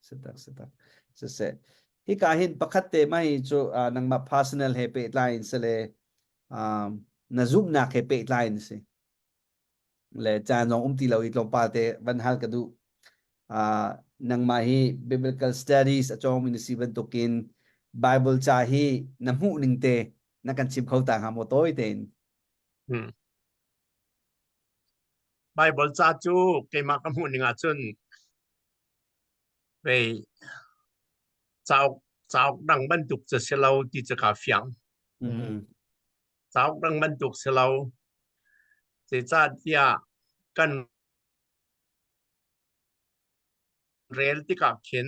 setak se hi ka hin pakhat te mai chu nang ma personal happy line se le na zoom nak happy line se le cha nong ti lo itlom pa te ban hal ka du nang mahi biblical studies atong minisiban tokin Bible cha hi namu ningte nakan chim khau ta ha mo toy ten Bible cha chu ke ma ka mu ninga chunไปเจ้าดังบรรทุกจะเสลาที่จะขาเฟียงเจ้าดังบรรทุกเสลาจะจ้าที่กันเรลที่กับเข็น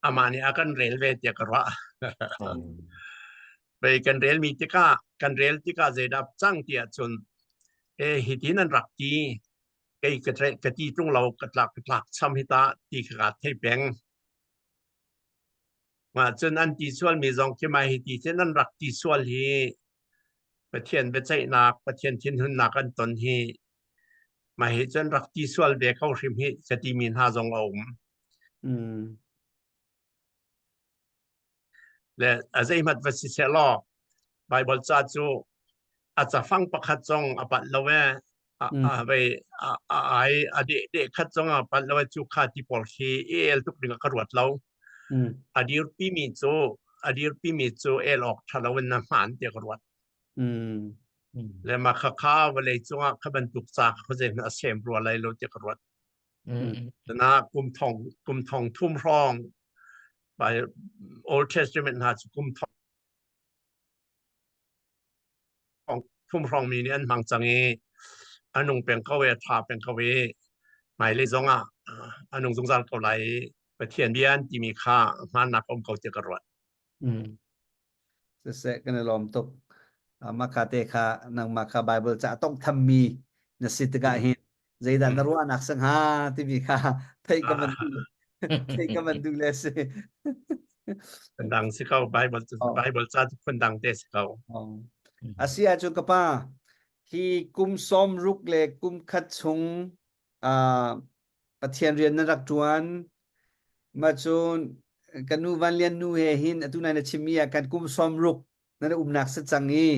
อามานี่อากันเรลเวทีกระไปกันเรลมีที่ก้ากันเรลที่ก้าจะดับจังที่จนหิตินันรักที่กระตีตรงเรากระลักซ้ำหิตาที่ขาดให้แบงมาจนอันที่ส่วนมีสองที่มาหิติเช่นนั้นรักที่ส่วนที่ประเทศเป็นใจนักประเทศที่หุ่นนักกันตอนที่มาเหตุจนรักที่ส่วนเด็กเขาชิมหิจะตีมีนหาจงเอา และอาจจะมัดวัสิเสลอไบเบิลจ้าจูอาจจะฟังประคัดจงอปัตละเวไปอดีเด็กขัดจงอปัตละเวจูขาที่ปอลคีทุกเรื่องกระวดเราอดีรปีมีจูออกทะเลวันน้ำมันเดียกระวดและมาข้าววันเลยจงขบันตุกจากเขาจะมาเสมรัวอะไรเราเดียกระวดนะกุมทองทุ่มร้องไป Old Testament หากุมทองทุ่มร้องมีเนี่ยมังจังเออันนุ่งเป็นเขาเวทาเป็นเขาเวหมายเลยจงอันนุ่งสงสารเขาไหลไปเทียนเบียนที่มีค่ามานักอมเขาเดียกระวดจะเสกกันลอมตกมาคาเตคานางมาคาไบเบิลจะต้องทำมีนสิทธิ์กาหินใจดันนรวานักสังหาที่มีค่าไทยก็มันดูเลสเป็นดังสิเขาไบเบิลจ้าทุกคนดังเตสเขาอาเซียจุกป้าที่กุมซ้อมรุกเล็กกุมคัดชงปะเทียนเรียนนรักจวนมาจนกันนูวันเรียนนูเฮหินตุนายนชิมีกันกุมซ้อมรุกนั่นนักสัจจังงี้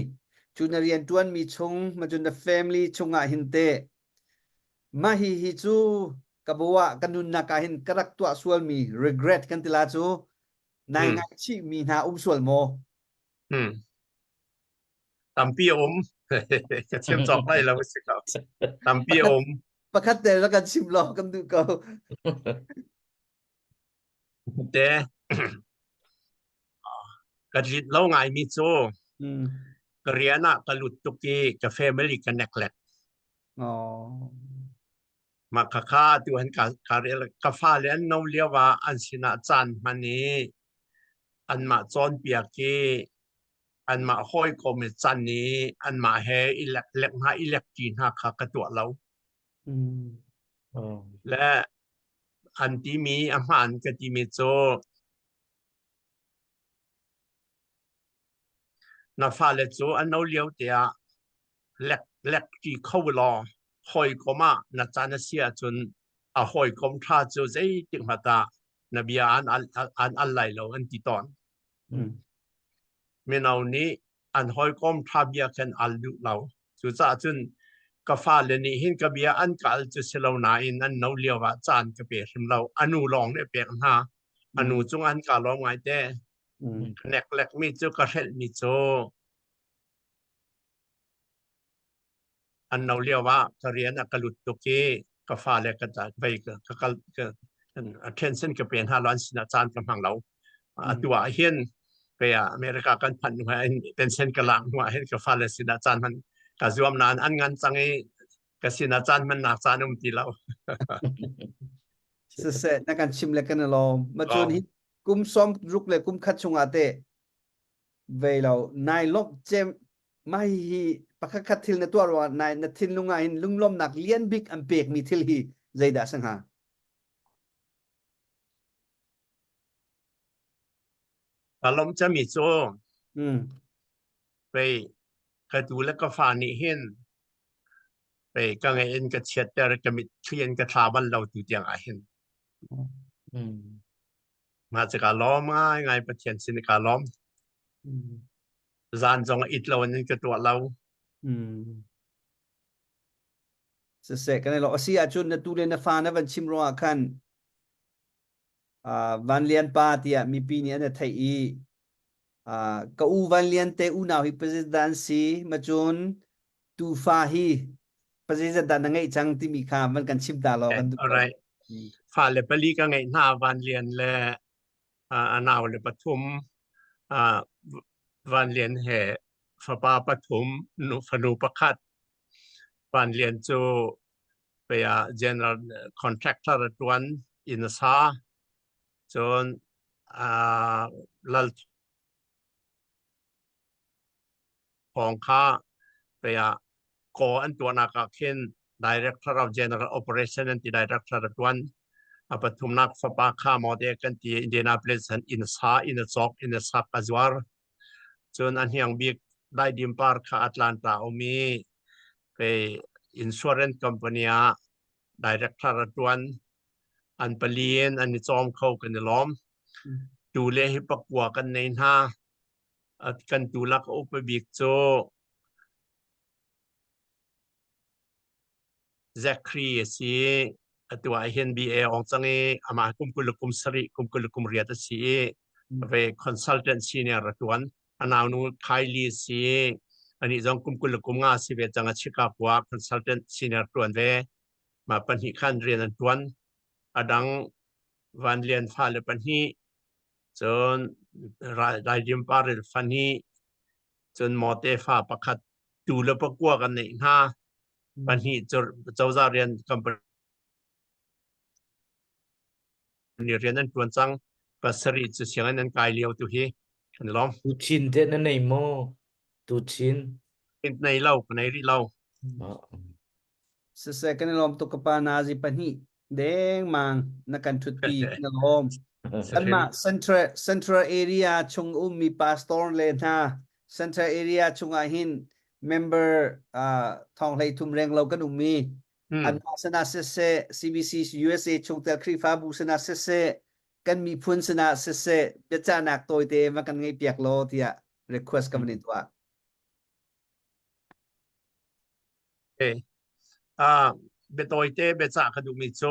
จุนเรียนจวนมีชงมาจน the family ชงหินเตมาฮิจูกับว่ากันนูนักหินกระดักตัวส่วนมี regret กันติลาจูนายงานชีมีนาส่วนโมตำปีอมจะเชื่อมจอกได้แล้วสิครับตำปีอมประคัดแต่แล้วกันชิมลองกันดูเขาแต่กระดิดเล่าไงมีโซกระเรียนกระลุดตุกีกาแฟเมลิกันแนกแหลกมาค่าตัวเห็นการเรียนกาแฟเรียนน้องเรียกว่าอันสินาจันมันนี้อันมาจอนเปียกีอันมาห้อยกมิจันนี้อันมาเฮอิเล็กเล็กหาอิเล็กจีนหาขากระตัวเราและอันที่มีอาหารก็ที่มีโจนาฟาเลโจอันเราเลี้ยวเดียเล็กที่เข้ารอห้อยกมานาจานเสียจนห้อยกมท่าโจใจติมาตานบีอันอะไรเราอันที่ตอนเมื่อเอานี้อันห้อยกมท่าเบียกันอัลดุเราสุดท้ายจนกาฟาเลนี่หินกับเบียอันกัลจะเสลาหนาอินอันเราเลี้ยวว่าจานกับเบียร์เราอนุลองเนี่ยเบียร์หาอนุจงอันกาลองไงแต่เล็กมีโจกระเทศมีโจอันเราเรียกว่าเรียนกลุดตุกีกาฟาเลกจะไปก็attention ก็เป็น5 ล้านสินาจานกำลังเราตัวเห็นไปอเมริกากันพันหัวเป็นเส้นกลางหัวเห็นกาฟาเลสินาจานมันกระวมนานอันงั้นจังไงกสินาจานมันหนักจานตีเราเสร็จนักการชิมเล็กกันลองมาจนฮิกุมซ้อมรุกเลยกุมคัดชงอาเตเวลานายลบเจมไม่ฮีปักขัดทิลในตัวเรานายนัทิลลุงอินลุงลมนักเลี้ยนบิ๊กอันเปกมีทิลฮีใจด่าสังหาอารมณ์จะมีโจไปกระดูและก็ฟานี่เห็นไปก็ไงเอ็นกระเชียดแต่ก็มีเชียนกระทาบันเราตัวอย่างเห็นมาจากการล้อมไงประเทศสินการล้อมจานจงอิดเราอันนี้ก็ตัวเราเสร็จกันเลยเราอาศัยจุนในตู้เรียนฟ้านะวันชิมรัวกันวันเรียนปาที่มีปีนี้เนี่ยไทยก็วันเรียนเตอุนาฮิประธานสีมาจนตูฟ้าฮีประธานนั่งไงจังที่มีข่าวมันกันชิมตาเรากันดูอะไรฟ้าเลปลีก็ไงหน้าวันเรียนและนาวเลปทุมวันเรียนแห่ฝาปทุมฝนูประคัดวันเรียนโจไปgeneral contractor ตัวนอินสาจนลัลของข้าไปก่ออันตัวนักเข็น Director of General Operation ที่ Director ตัวนปทุมนักฝาปข้าโมเดกันที่อินเดียนาโพลิสอินสาอินซอกอินสักกัจวาร์จนอันยังบิ๊กได้ดิมปาร์คแอตแลนตาอมีไป Insurance Company Director ตัวน อันปลีนอันนี้จอมเข้ากันในล้อมดูเลให้ปักกัวกันในหน้ากันดูลักอุปบิกโจแซครีสิตัวเห็นบีเอองจังเออามาคุมกุลคุมสริคุมกุลคุมเรียดสิเวคอนซัลเทนซีเนี่ยระตวนอันเอานูไคลีสิอันนี้จงคุมกุลคุมงาสิเวจังชิกาปัวคอนซัลเทนซีเนี่ยตวนเวมาปัญหาขั้นเรียนตวนอดังวันเรียนฟ้าเลปัญหาจนรายดิมปาร์ฟันฮีจนมอเตฟ้าประคัดดูแลประกัวกันในหน้าปัญหาเจ้าจาเรียนกัมพูนี่เรียนนั้นตวนจังปัสริจะเสียงนั้นกายเลียวตุฮีกันล้อม tu chin te na nei mo tu chin ในเล่าในริเล่า sa second lom to kapanazi panhi deng mang nakan thutpi na lom kanma central area chung mi pastor le na central area chung a hin member thong lei thum reng lo kan mi an sana se CBC USA chung tel khri fa bu sana se kan mi phun sana se be cha nak toy te ma kan ngai piak lo tia request kan ni twa เบตอยเตเบจ่าคดูมิโจ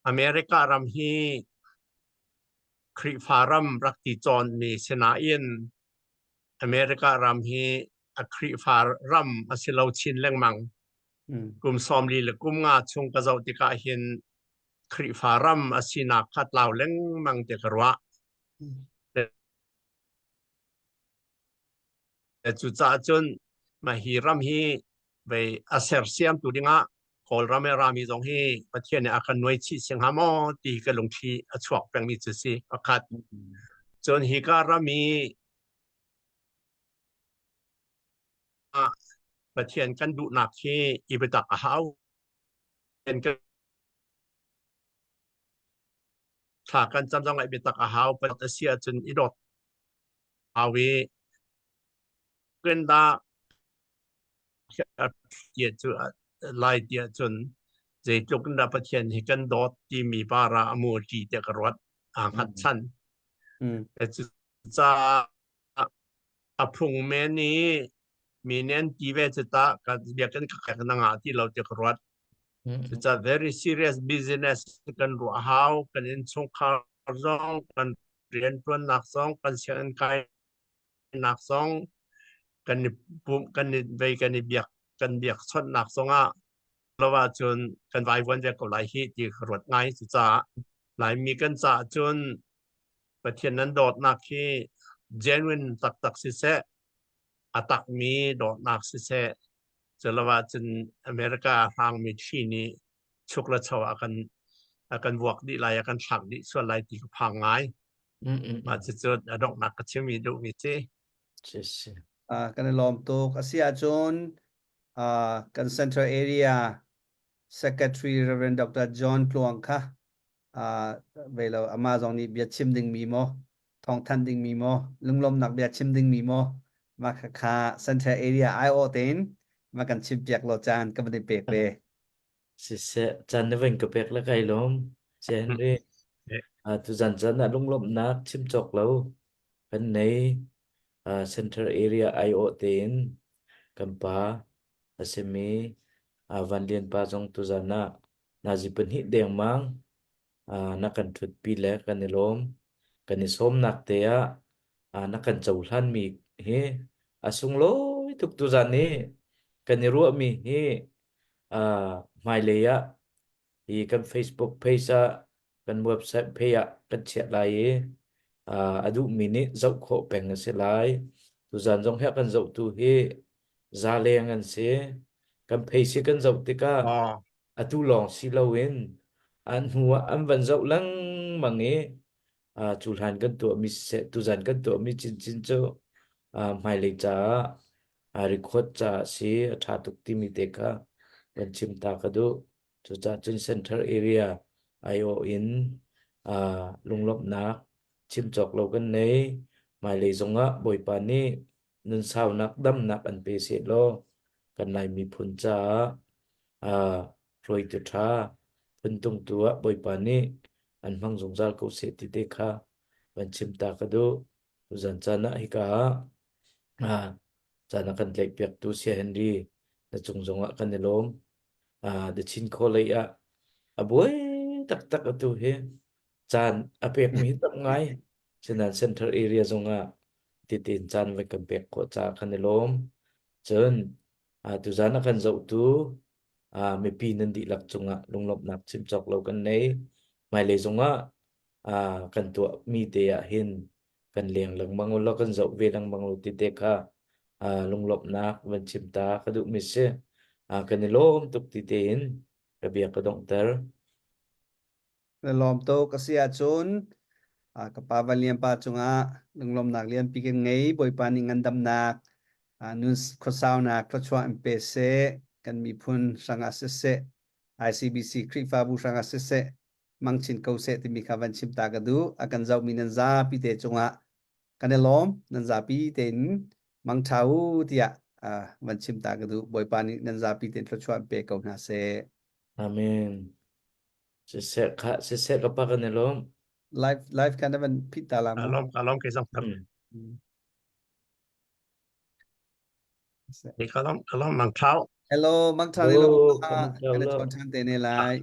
อเมริการัมฮีคริฟารัมรักติจอนมีเสนาอินอเมริการัมฮีคริฟารัมอสิลาวชินแรงมังกุมซอมลีและกุมงาชงกะเจ้าติกาเห็นคริฟารัมอสินาคัดลาวแรงมังเตกรัวแต่จุดจ่าจนมาฮีรัมฮีไปอาเซอร์เซียมตัวดิ้งะคอลราเมรามีตรงที่ประเทศเนี่ยอาการหน่วยชีเสียงหามอตีกันลงที่ช่วงแปลงมีจุดสิอาคาดจนฮิการามีประเทศกันดุหนักที่อิบตักหาวเป็นกันถ้ากันจำต้องไอิบตักหาวเป็นเสียจนอิดอดอาวีเกินดาเดียจุไล่เดียจนจะจุกันดาประเทศที่กันดอดที่มีปาราอมูจีเตกรวดอ่างหัดชันแต่จุดจะพุงเมนี้มีเน้นกีเวจตาการเบียกันขัดนังอาที่เราจะกรวดจะ very serious business กันรัวหาวกันอินสงครามกันเรียนตัวนักสองกันเสียงกายนักสองกันปุ่มกันไปกันเบียกกันเบียกชนนักสองอ่ะเราว่าจนกันไว้วันจะกับหลายที่ที่กรวดง่ายสุดจ้าหลายมีกันจะจนประเทศนั้นโดดนักที่ genuine ตักสิเสอตักมีโดดนักสิเสจะละว่าจนอเมริกาทางมีที่นี้ชุกละชาวอากันวกดีลายอากันถักดีส่วนลายตีก็พังง่ายมาจะเจอดอกนักก็เชื่อมีดูมีเจkan lom to asia chon kan central area secretary Reverend Dr. John Pluang kha velo amazon ni bia chim ding mi mo thong than ding mi mo lunglom nak bia chim ding mi mo ma kha central area io ten ma kan chim piak lo chan ka ban pek pe se chan ne wen ka pek la kai lom chen ri tu chan na lunglom nak chim chok lo kan nei central area io ten kampa asemi van lian pa jong tu zana na ji pen hi deng mang na kan thut pi le kan ni lom kan ni som nak te na kan chau hlan mi he asung lo tuk tu zan ni kan ni ru mi he mai le ya hi kan Facebook page kan website page kan chat lai adu mini zau kho peng se lai tu zan jong he kan zau tu he za leng an se kan page kan zau te ka atu long si lo in an huwa an van zau lang mangi chulhan kan tu mi se tu zan kan tu mi chin chin cho mai le cha record cha si tha tuk ti mi te ka kan chim ta ka do chu cha chin center area io in lunglop na chim chok lo kan nei mai le zonga boi pa ni nun sao nak dam nak an pe se lo kan nai mi phun cha rồi từ tha phân tung tua bồi pani an mang zong zal ko se ti te kha van chim ta ka do tu zan chana hi ka chana kan tlek pek tu sia henry na chung zonga kan elom de chin kho lei a boi tak tak atu he chan apek mi tak ngai chinan center area zonga ti tin chan ve kan pek ko cha kan elom chen tu zana kan zo tu mi pi nan di lak chunga lunglop nak chim chok lo kan nei mai le zonga kan tu mi te ya hin kan leng lang mangol lo kan zo ve lang mangol ti te kha lunglop nak van chim ta ka du mi se kan elom tuk ti te in rabia ka dong ter lom to kasia chun kapa valiam pa chunga lunglom nak lian pi ken ngei boi pani ngandam nak nun khosau nak khachwa mpese kan mi phun sanga se ICBC krifa bu sanga se mangchin ko se ti mi khavan chim ta gadu akan zau minan za pi te chunga kanelom nan za pi ten mang thau tia van chim ta gadu boi pani nan za pi ten khachwa pe ko na se amen se se ka pa kan elom live kan van pita lama kalom ke zong ni kalom mang thau hello mang thani do lo kamang kan lo chon chan te ne lai